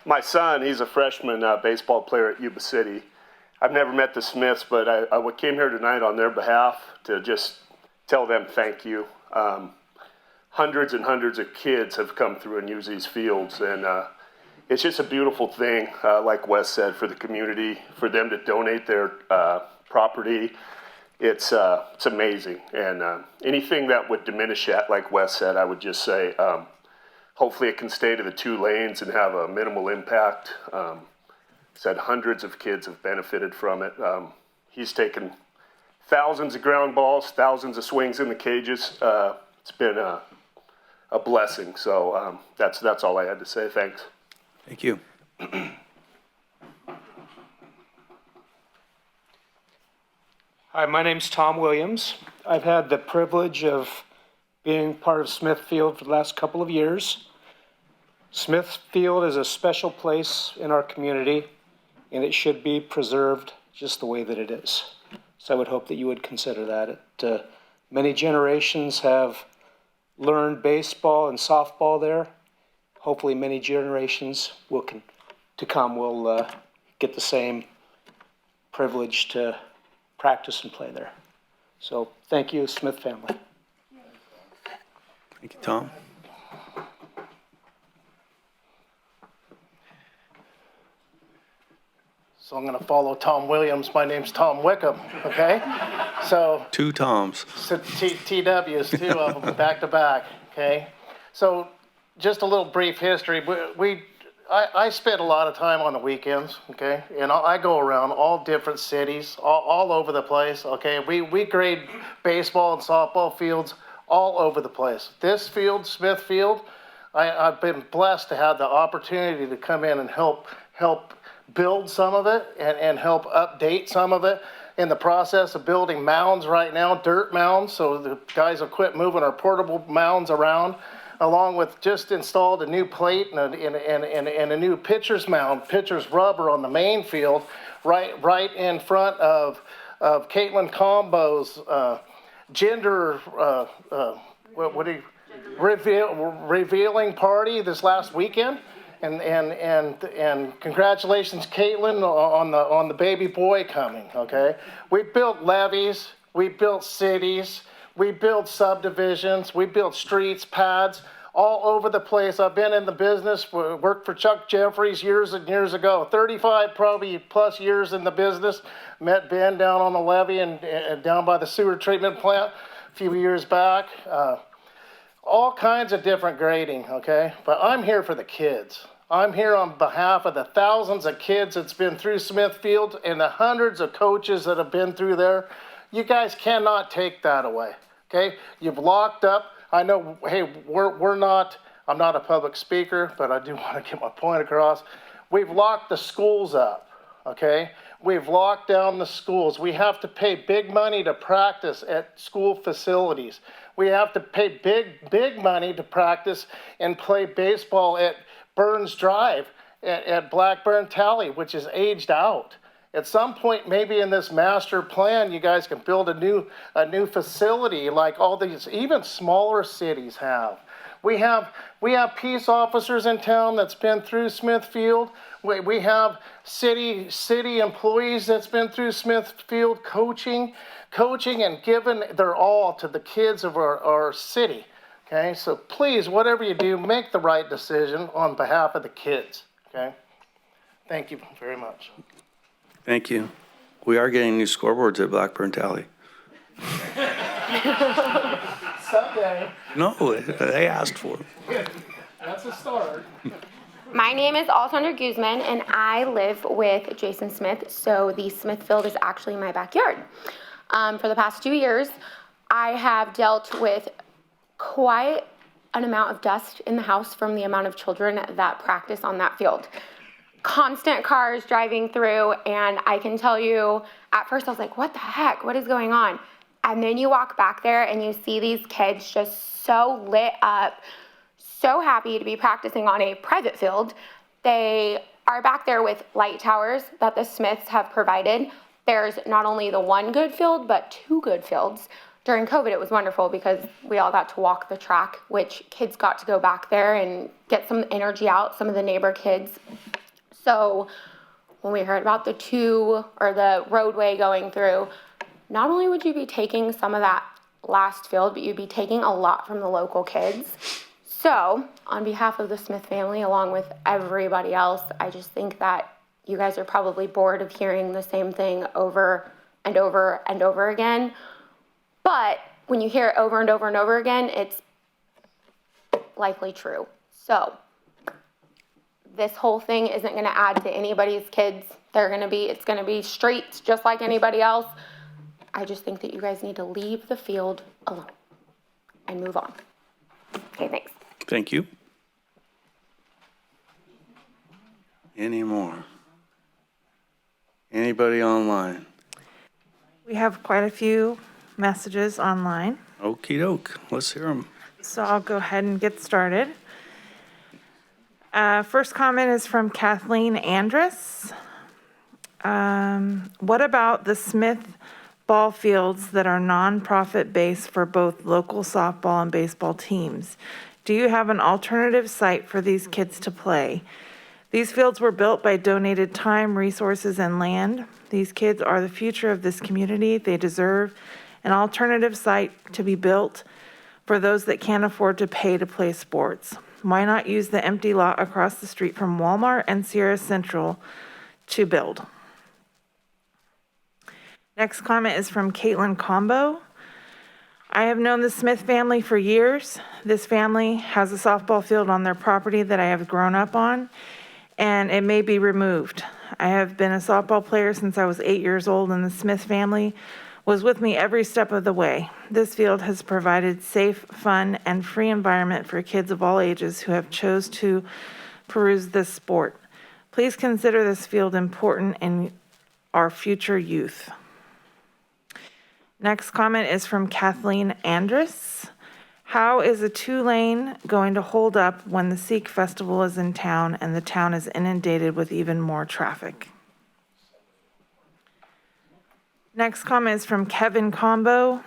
my son, he's a freshman baseball player at Yuba City. I've never met the Smiths, but I came here tonight on their behalf to just tell them thank you. Hundreds and hundreds of kids have come through and used these fields, and it's just a beautiful thing, like Wes said, for the community, for them to donate their property. It's amazing, and anything that would diminish that, like Wes said, I would just say, hopefully it can stay to the 2 lanes and have a minimal impact. Said hundreds of kids have benefited from it. He's taken thousands of ground balls, thousands of swings in the cages. It's been a blessing. So that's all I had to say. Thanks. Thank you. Hi, my name's Tom Williams. I've had the privilege of being part of Smithfield for the last couple of years. Smithfield is a special place in our community, and it should be preserved just the way that it is. So I would hope that you would consider that. Many generations have learned baseball and softball there. Hopefully many generations to come will get the same privilege to practice and play there. So thank you, Smith family. Thank you, Tom. so I'm gonna follow Tom Williams. My name's Tom Wickham, okay? So, Two Toms. so TWs, two of them, back to back, okay? So, just a little brief history. I spend a lot of time on the weekends, okay? And I go around all different cities, all over the place, okay? We grade baseball and softball fields all over the place. This field, Smith Field, I've been blessed to have the opportunity to come in and help build some of it and help update some of it. In the process of building mounds right now, dirt mounds, so the guys will quit moving our portable mounds around, along with just installed a new plate and a new pitcher's mound, pitcher's rubber on the main field, right in front of Caitlin Combo's gender revealing party this last weekend. And congratulations, Caitlin, on the baby boy coming, okay? We built levees, we built cities, we built subdivisions, we built streets, pads, all over the place. I've been in the business, worked for Chuck Jeffries years and years ago, 35 probably plus years in the business. Met Ben down on the levee and down by the sewer treatment plant a few years back. All kinds of different grading, okay? But I'm here for the kids. I'm here on behalf of the thousands of kids that's been through Smithfield and the hundreds of coaches that have been through there. You guys cannot take that away, okay? You've locked up. I know, hey, I'm not a public speaker, but I do want to get my point across. We've locked the schools up, okay? We've locked down the schools. We have to pay big money to practice at school facilities. We have to pay big money to practice and play baseball at Burns Drive, at Blackburn Tally, which is aged out. At some point, maybe in this master plan, you guys can build a new facility like all these, even smaller cities have. We have peace officers in town that's been through Smithfield. We have city employees that's been through Smithfield coaching and giving their all to the kids of our city. Okay, so please, whatever you do, make the right decision on behalf of the kids. Okay, thank you very much. Thank you. We are getting new scoreboards at Blackburn Tally. Someday. No, they asked for it. That's a start. My name is Alessandra Guzman, and I live with Jason Smith, so the Smithfield is actually my backyard. For the past 2 years, I have dealt with quite an amount of dust in the house from the amount of children that practice on that field. Constant cars driving through, and I can tell you, at first I was like, what the heck, what is going on? And then you walk back there and you see these kids just so lit up, so happy to be practicing on a private field. They are back there with light towers that the Smiths have provided. There's not only the one good field, but 2 good fields. During COVID, it was wonderful because we all got to walk the track, which kids got to go back there and get some energy out, some of the neighbor kids. So when we heard about the roadway going through, not only would you be taking some of that last field, but you'd be taking a lot from the local kids. So on behalf of the Smith family, along with everybody else, I just think that you guys are probably bored of hearing the same thing over and over and over again. But when you hear it over and over and over again, it's likely true. So this whole thing isn't going to add to anybody's kids. It's going to be streets just like anybody else. I just think that you guys need to leave the field alone and move on. Okay, thanks. Thank you. Any more? Anybody online? We have quite a few messages online. Okie doke. Let's hear them. So I'll go ahead and get started. First comment is from Kathleen Andrus. What about the Smith ball fields that are nonprofit based for both local softball and baseball teams? Do you have an alternative site for these kids to play? These fields were built by donated time, resources, and land. These kids are the future of this community. They deserve an alternative site to be built for those that can't afford to pay to play sports. Why not use the empty lot across the street from Walmart and Sierra Central to build? Next comment is from Caitlin Combo. I have known the Smith family for years. This family has a softball field on their property that I have grown up on, and it may be removed. I have been a softball player since I was 8 years old, and the Smith family was with me every step of the way. This field has provided safe, fun, and free environment for kids of all ages who have chose to peruse this sport. Please consider this field important in our future youth. Next comment is from Kathleen Andrus. How is a 2-lane going to hold up when the Sikh festival is in town and the town is inundated with even more traffic? Next comment is from Kevin Combo.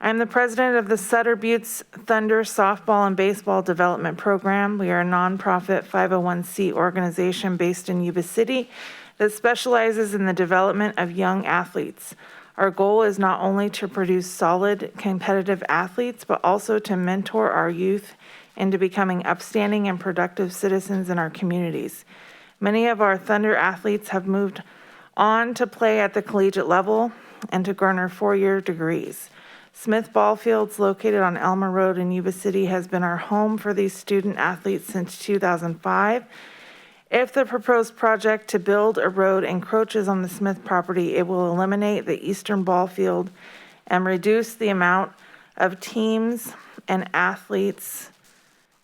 I'm the president of the Sutter Buttes Thunder Softball and Baseball Development Program. We are a nonprofit 501c organization based in Yuba City that specializes in the development of young athletes. Our goal is not only to produce solid, competitive athletes, but also to mentor our youth into becoming upstanding and productive citizens in our communities. Many of our Thunder athletes have moved on to play at the collegiate level and to garner 4-year degrees. Smith Ball Fields, located on Elmer Road in Yuba City, has been our home for these student athletes since 2005. If the proposed project to build a road encroaches on the Smith property, it will eliminate the eastern ball field and reduce the amount of teams and athletes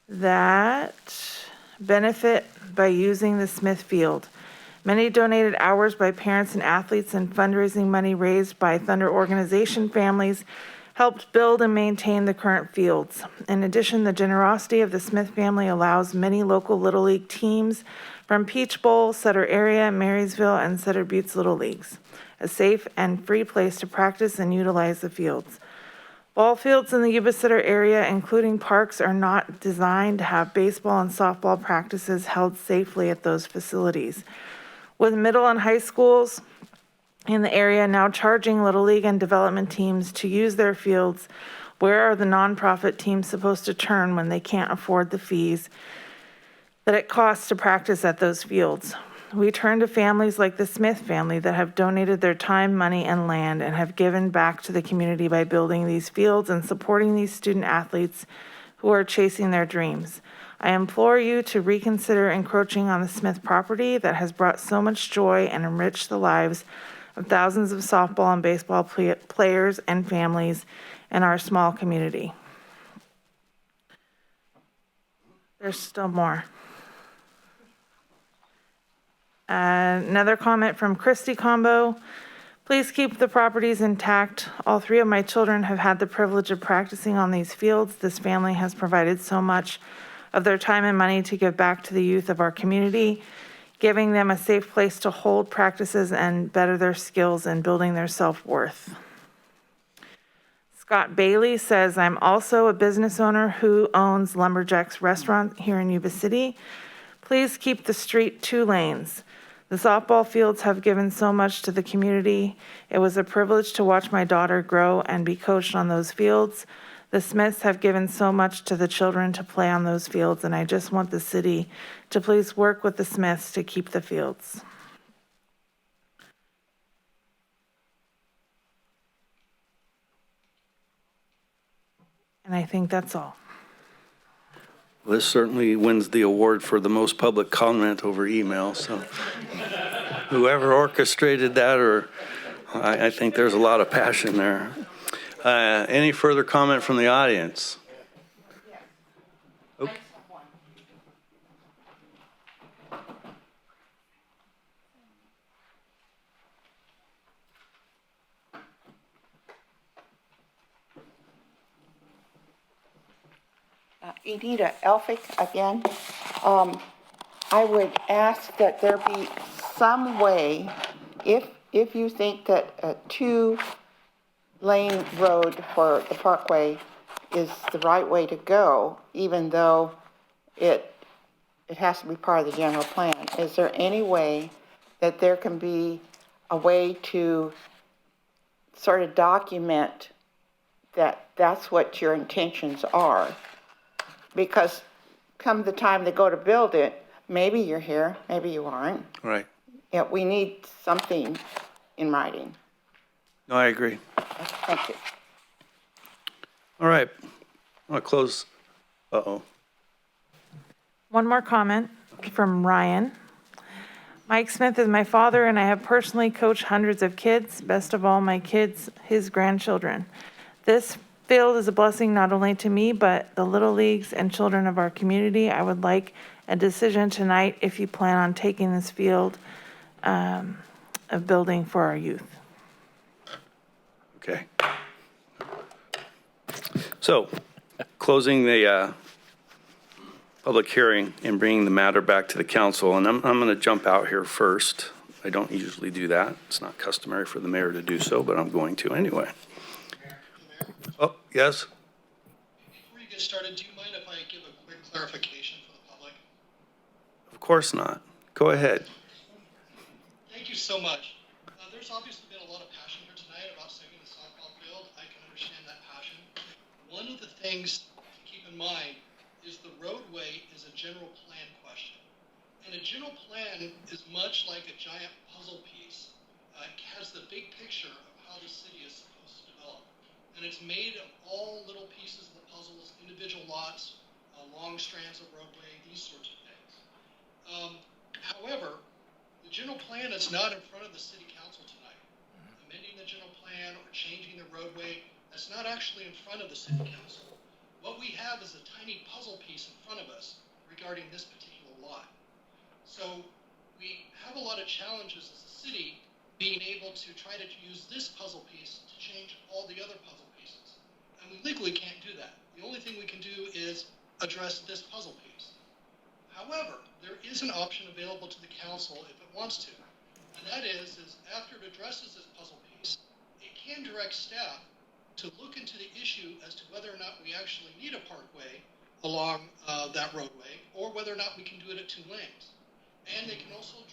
that benefit by using the Smith field. Many donated hours by parents and athletes and fundraising money raised by Thunder organization families helped build and maintain the current fields. In addition, the generosity of the Smith family allows many local Little League teams from Peach Bowl, Sutter area, Marysville, and Sutter Buttes Little Leagues a safe and free place to practice and utilize the fields. Ball fields in the Yuba City area, including parks, are not designed to have baseball and softball practices held safely at those facilities. With middle and high schools in the area now charging Little League and development teams to use their fields, where are the nonprofit teams supposed to turn when they can't afford the fees that it costs to practice at those fields? We turn to families like the Smith family that have donated their time, money, and land and have given back to the community by building these fields and supporting these student athletes who are chasing their dreams. I implore you to reconsider encroaching on the Smith property that has brought so much joy and enriched the lives of thousands of softball and baseball players and families in our small community. There's still more. Another comment from Christy Combo. Please keep the properties intact. All 3 of my children have had the privilege of practicing on these fields. This family has provided so much of their time and money to give back to the youth of our community, giving them a safe place to hold practices and better their skills and building their self-worth. Scott Bailey says, I'm also a business owner who owns Lumberjack's Restaurant here in Yuba City. Please keep the street 2 lanes. The softball fields have given so much to the community. It was a privilege to watch my daughter grow and be coached on those fields. The Smiths have given so much to the children to play on those fields, and I just want the city to please work with the Smiths to keep the fields. And I think that's all. This certainly wins the award for the most public comment over email, so whoever orchestrated that, or I think there's a lot of passion there. Any further comment from the audience? Okay. Edita Elphick again. I would ask that there be some way, if you think that a 2-lane road for the parkway is the right way to go, even though it has to be part of the general plan, is there any way that there can be a way to sort of document that that's what your intentions are? Because come the time they go to build it, maybe you're here, maybe you aren't. Right. Yeah, we need something in writing. No, I agree. Thank you. All right. I want to close. Uh-oh. One more comment from Ryan. Mike Smith is my father, and I have personally coached hundreds of kids, best of all my kids, his grandchildren. This field is a blessing not only to me, but the little leagues and children of our community. I would like a decision tonight if you plan on taking this field of building for our youth. Okay. So, closing the public hearing and bringing the matter back to the council, and I'm going to jump out here first. I don't usually do that. It's not customary for the mayor to do so, but I'm going to anyway. Oh, yes? Before you get started, do you mind if I give a quick clarification for the public? Of course not. Go ahead. Thank you so much. There's obviously been a lot of passion here tonight about saving the softball field. I can understand that passion. One of the things to keep in mind is the roadway is a general plan question. And a general plan is much like a giant puzzle piece. It has the big picture of how the city is supposed to develop. And it's made of all little pieces of the puzzles, individual lots, long strands of roadway, these sorts of things. However, the general plan is not in front of the city council tonight. Amending the general plan or changing the roadway, that's not actually in front of the city council. What we have is a tiny puzzle piece in front of us regarding this particular lot. So we have a lot of challenges as a city being able to try to use this puzzle piece to change all the other puzzle pieces. And we legally can't do that. The only thing we can do is address this puzzle piece. However, there is an option available to the council if it wants to. And that is after it addresses this puzzle piece, it can direct staff to look into the issue as to whether or not we actually need a parkway along that roadway, or whether or not we can do it at 2 lanes. And they can also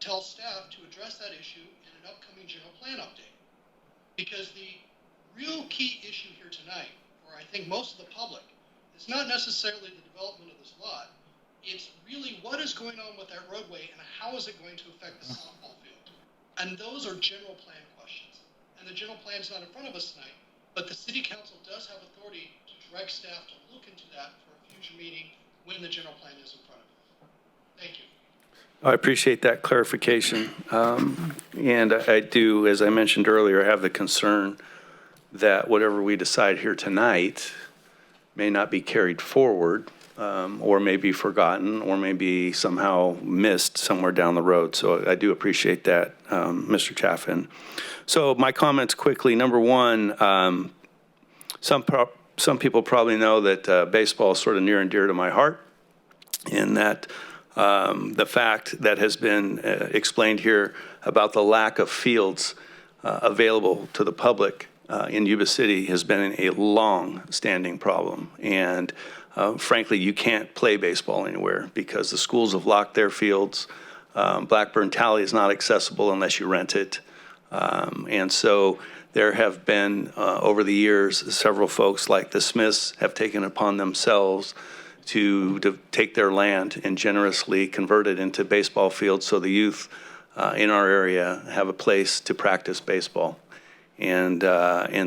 tell staff to address that issue in an upcoming general plan update. Because the real key issue here tonight, for I think most of the public, is not necessarily the development of this lot. It's really what is going on with that roadway and how is it going to affect the softball field. And those are general plan questions. And the general plan is not in front of us tonight. But the city council does have authority to direct staff to look into that for a future meeting when the general plan is in front of us. Thank you. I appreciate that clarification. And I do, as I mentioned earlier, have the concern that whatever we decide here tonight may not be carried forward, or may be forgotten, or may be somehow missed somewhere down the road. So I do appreciate that, Mr. Chaffin. So my comments quickly. Number one, some people probably know that baseball is sort of near and dear to my heart, and that the fact that has been explained here about the lack of fields available to the public in Yuba City has been a long-standing problem. And frankly, you can't play baseball anywhere because the schools have locked their fields. Blackburn Tally is not accessible unless you rent it. And so there have been, over the years, several folks like the Smiths have taken upon themselves to take their land and generously convert it into baseball fields so the youth in our area have a place to practice baseball. And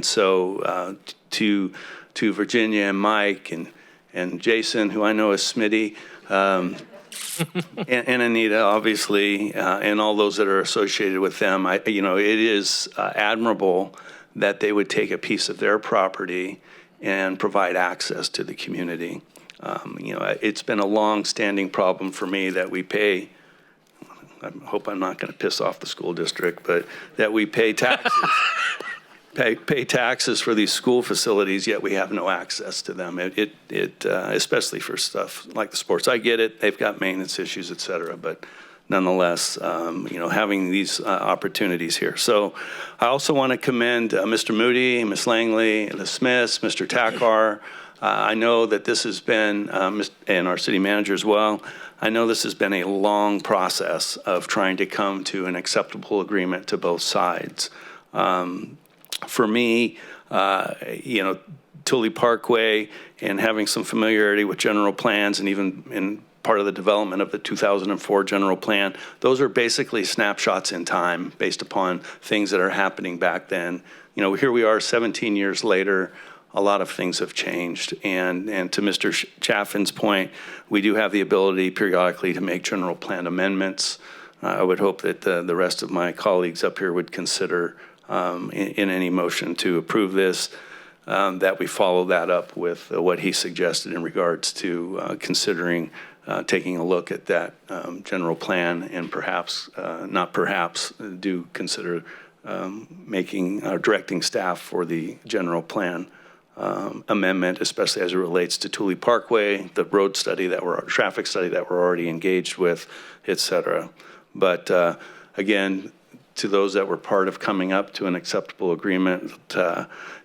so to Virginia and Mike and Jason, who I know is Smitty, and Anita, obviously, and all those that are associated with them, it is admirable that they would take a piece of their property and provide access to the community. It's been a long-standing problem for me that we pay, I hope I'm not going to piss off the school district, but that we pay taxes. Pay taxes for these school facilities, yet we have no access to them. Especially for stuff like the sports. I get it; they've got maintenance issues, et cetera. But nonetheless, having these opportunities here. So, I also want to commend Mr. Moody, Ms. Langley, the Smiths, Mr. Takar. I know that this has been, and our city manager as well. I know this has been a long process of trying to come to an acceptable agreement to both sides. For me, Tully Parkway and having some familiarity with general plans and even in part of the development of the 2004 general plan. Those are basically snapshots in time based upon things that are happening back then. You know, here we are 17 years later. A lot of things have changed. And to Mr. Chaffin's point, we do have the ability periodically to make general plan amendments. I would hope that the rest of my colleagues up here would consider in any motion to approve this, that we follow that up with what he suggested in regards to considering taking a look at that general plan and perhaps, not perhaps, do consider making, directing staff for the general plan amendment, especially as it relates to Thule Parkway, the road study that traffic study that we're already engaged with, et cetera. But again, to those that were part of coming up to an acceptable agreement,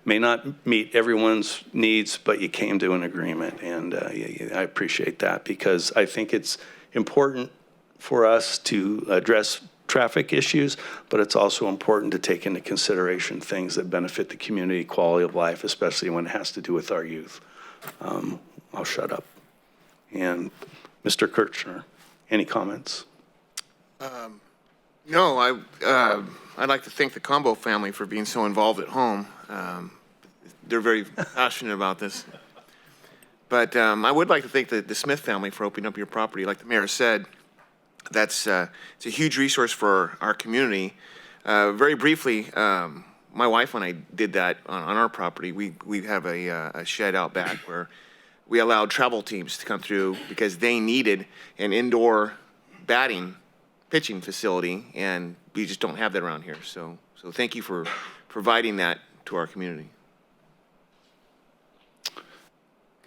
may not meet everyone's needs, but you came to an agreement, and I appreciate that, because I think it's important for us to address traffic issues, but it's also important to take into consideration things that benefit the community quality of life, especially when it has to do with our youth. I'll shut up. And Mr. Kirchner, any comments? No, I'd like to thank the Combo family for being so involved at home. They're very passionate about this. But I would like to thank the Smith family for opening up your property. Like the mayor said, it's a huge resource for our community. Very briefly, my wife and I did that on our property. We have a shed out back where we allowed travel teams to come through because they needed an indoor pitching facility, and we just don't have that around here. So thank you for providing that to our community.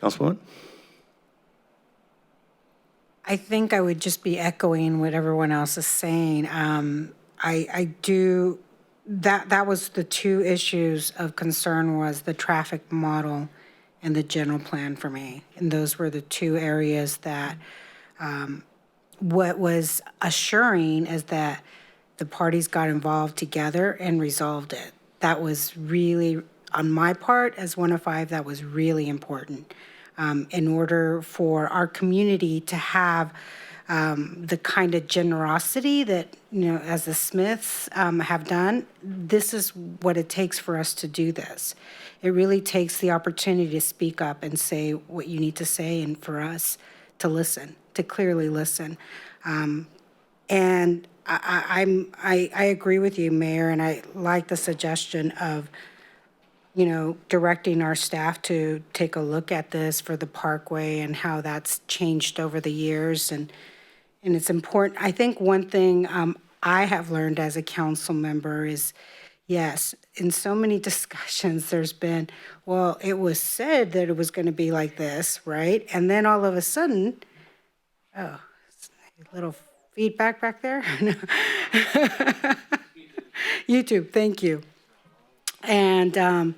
Councilwoman? I think I would just be echoing what everyone else is saying. I do, that was the two issues of concern, was the traffic model and the general plan for me. And those were the two areas that, what was assuring is that the parties got involved together and resolved it. That was really, on my part, as one of five, that was really important. In order for our community to have the kind of generosity that, you know, as the Smiths have done, this is what it takes for us to do this. It really takes the opportunity to speak up and say what you need to say, and for us to listen, to clearly listen. And I agree with you, Mayor, and I like the suggestion of, you know, directing our staff to take a look at this for the Parkway and how that's changed over the years. And it's important. I think one thing I have learned as a council member is, yes, in so many discussions there's been, well, it was said that it was going to be like this, right? And then all of a sudden, oh, a little feedback back there. YouTube, thank you. And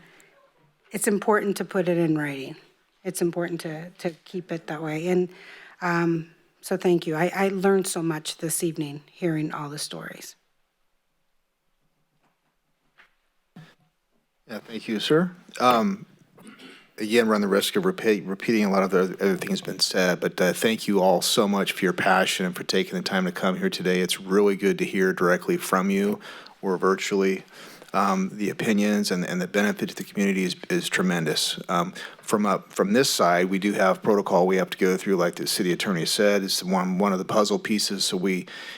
it's important to put it in writing. It's important to keep it that way. And so thank you. I learned so much this evening hearing all the stories. Yeah, thank you, sir. Again, run the risk of repeating a lot of the other things been said, but thank you all so much for your passion and for taking the time to come here today. It's really good to hear directly from you or virtually. The opinions and the benefit to the community is tremendous. From this side, we do have protocol we have to go through, like the city attorney said. It's one of the puzzle pieces. So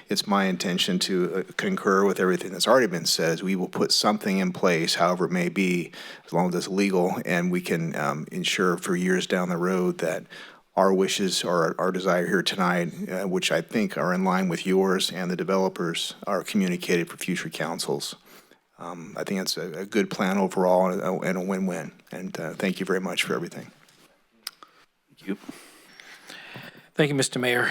it's my intention to concur with everything that's already been said. We will put something in place, however it may be, as long as it's legal, and we can ensure for years down the road that our wishes or our desire here tonight, which I think are in line with yours and the developers, are communicated for future councils. I think it's a good plan overall and a win-win. And thank you very much for everything. Thank you. Thank you, Mr. Mayor.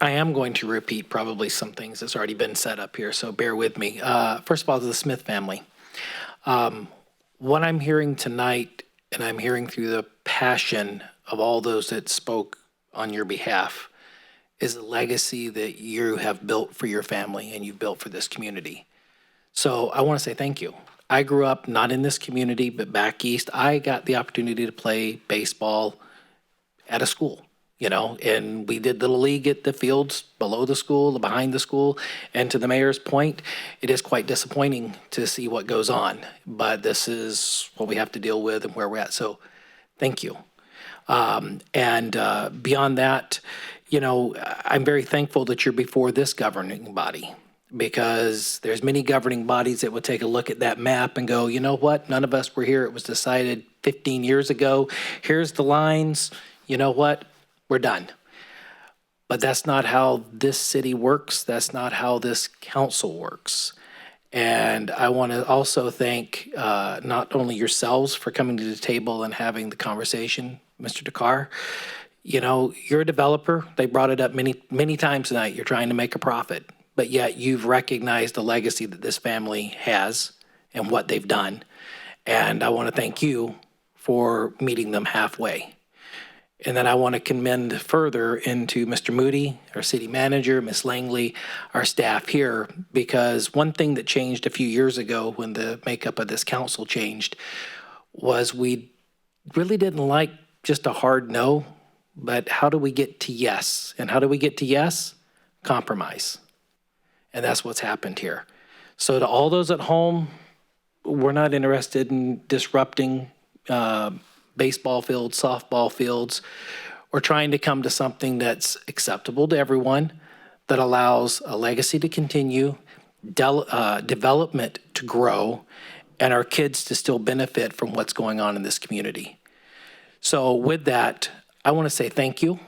I am going to repeat probably some things that's already been said up here, so bear with me. First of all, to the Smith family. What I'm hearing tonight, and I'm hearing through the passion of all those that spoke on your behalf, is a legacy that you have built for your family and you've built for this community. So I want to say thank you. I grew up not in this community, but back east. I got the opportunity to play baseball at a school and we did Little League at the fields below the school, behind the school. And to the mayor's point, it is quite disappointing to see what goes on, but this is what we have to deal with and where we're at. So thank you. And beyond that, I'm very thankful that you're before this governing body, because there's many governing bodies that would take a look at that map and go, you know what, none of us were here. It was decided 15 years ago. Here's the lines. You know what? We're done. But that's not how this city works. That's not how this council works. And I want to also thank not only yourselves for coming to the table and having the conversation, Mr. Dakar. You're a developer. They brought it up many times tonight. You're trying to make a profit, but yet you've recognized the legacy that this family has and what they've done. And I want to thank you for meeting them halfway. And then I want to commend further into Mr. Moody, our city manager, Ms. Langley, our staff here, because one thing that changed a few years ago when the makeup of this council changed was we really didn't like just a hard no, but how do we get to yes? And how do we get to yes? Compromise. And that's what's happened here. So to all those at home, we're not interested in disrupting baseball fields, softball fields. We're trying to come to something that's acceptable to everyone, that allows a legacy to continue, development to grow, and our kids to still benefit from what's going on in this community. So with that, I want to say thank you,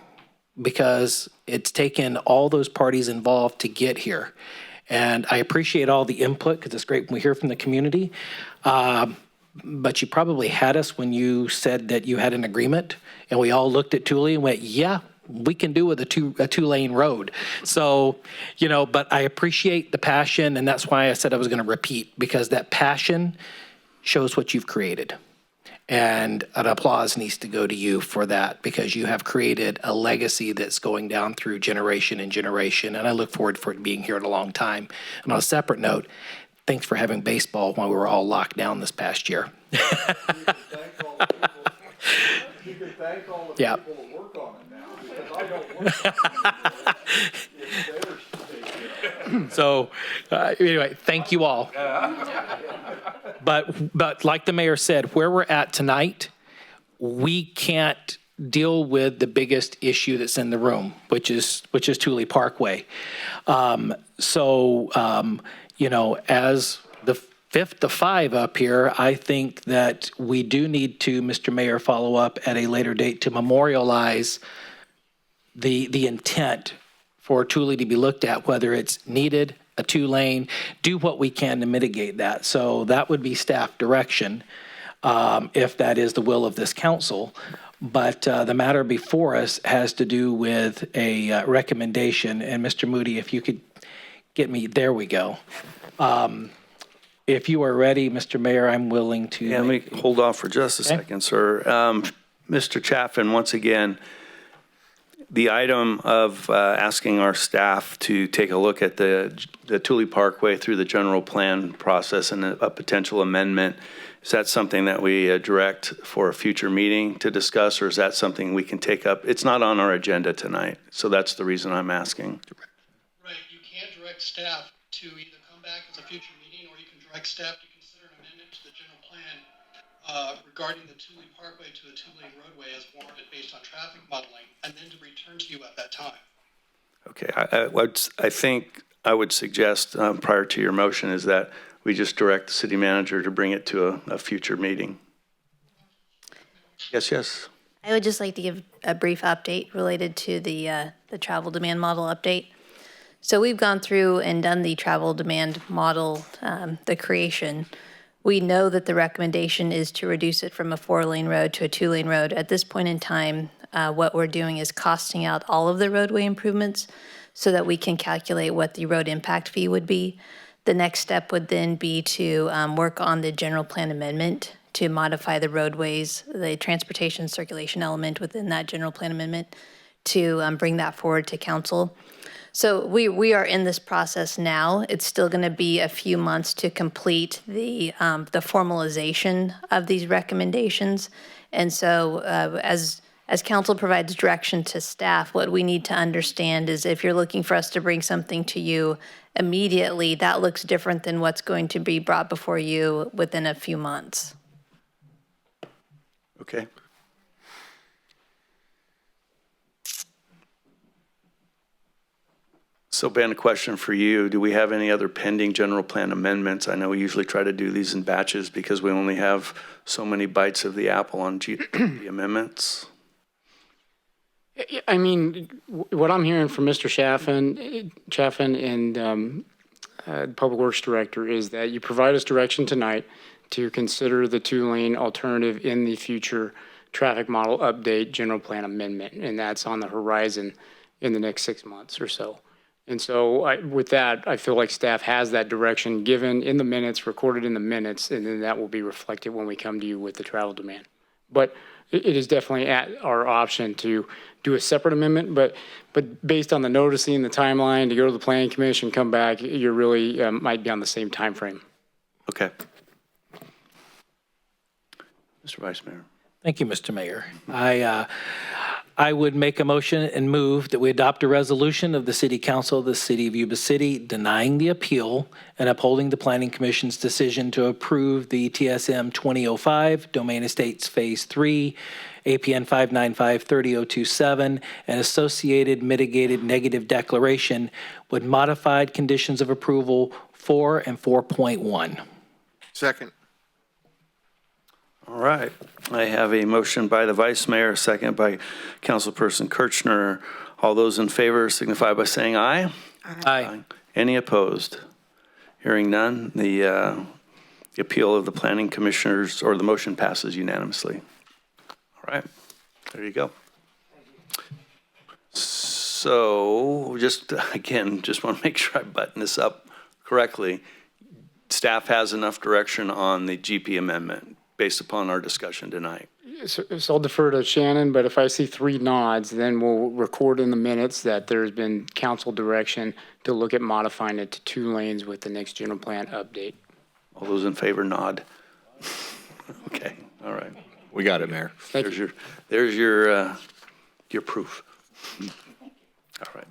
because it's taken all those parties involved to get here. And I appreciate all the input, because it's great when we hear from the community. But you probably had us when you said that you had an agreement, and we all looked at Thule and went, yeah, we can do with a two-lane road. So, but I appreciate the passion, and that's why I said I was going to repeat, because that passion shows what you've created. And an applause needs to go to you for that, because you have created a legacy that's going down through generation and generation. And I look forward for it being here in a long time. And on a separate note, thanks for having baseball when we were all locked down this past year. You can thank all the Yeah. people that work on it now, because I don't work on it. It's theirs to take care of. So anyway, thank you all. But like the mayor said, where we're at tonight, we can't deal with the biggest issue that's in the room, which is Thule Parkway. As the fifth of five up here, I think that we do need to, Mr. Mayor, follow up at a later date to memorialize the intent for Thule to be looked at, whether it's needed, a two-lane, do what we can to mitigate that. So that would be staff direction, if that is the will of this council. But the matter before us has to do with a recommendation. And Mr. Moody, if you could get me, there we go. If you are ready, Mr. Mayor, I'm willing to. Yeah, let me hold off for just a second, sir. Mr. Chaffin, once again, the item of asking our staff to take a look at the Thule Parkway through the general plan process and a potential amendment, is that something that we direct for a future meeting to discuss, or is that something we can take up? It's not on our agenda tonight, so that's the reason I'm asking. Right, you can direct staff to either come back as a future meeting, or you can direct staff to consider an amendment to the general plan regarding the Thule Parkway to a two-lane roadway as warranted based on traffic modeling, and then to return to you at that time. Okay, I think I would suggest prior to your motion is that we just direct the city manager to bring it to a future meeting. Yes. I would just like to give a brief update related to the travel demand model update. So we've gone through and done the travel demand model, the creation. We know that the recommendation is to reduce it from a 4-lane road to a 2-lane road. At this point in time, what we're doing is costing out all of the roadway improvements so that we can calculate what the road impact fee would be. The next step would then be to work on the general plan amendment to modify the roadways, the transportation circulation element within that general plan amendment, to bring that forward to council. So we are in this process now. It's still going to be a few months to complete the formalization of these recommendations. And so as as council provides direction to staff, what we need to understand is if you're looking for us to bring something to you immediately, that looks different than what's going to be brought before you within a few months. Okay. So Ben, a question for you. Do we have any other pending general plan amendments? I know we usually try to do these in batches because we only have so many bites of the apple on GP amendments. I mean, what I'm hearing from Mr. Chaffin and Public Works Director is that you provide us direction tonight to consider the two-lane alternative in the future traffic model update general plan amendment, and that's on the horizon in the next 6 months or so. And so with that, I feel like staff has that direction given in the minutes, recorded in the minutes, and then that will be reflected when we come to you with the travel demand. But it is definitely at our option to do a separate amendment, but based on the noticing, the timeline, to go to the planning commission, come back, you're really might be on the same time frame. Okay. Mr. Vice Mayor. Thank you, Mr. Mayor. I would make a motion and move that we adopt a resolution of the City Council of the City of Yuba City denying the appeal and upholding the Planning Commission's decision to approve the TSM 2005 Domain Estates Phase 3, APN 595-30027, and associated mitigated negative declaration with modified conditions of approval 4 and 4.1. Second. All right. I have a motion by the Vice Mayor, second by Councilperson Kirchner. All those in favor signify by saying aye. Aye. Any opposed? Hearing none, the appeal of the planning commissioners, or the motion passes unanimously. All right. There you go. So just, again, just want to make sure I button this up correctly. Staff has enough direction on the GP amendment based upon our discussion tonight. So I'll defer to Shannon, but if I see 3 nods, then we'll record in the minutes that there's been council direction to look at modifying it to 2 lanes with the next general plan update. All those in favor nod. Okay, all right. We got it, Mayor. Thank you. There's your proof. All right.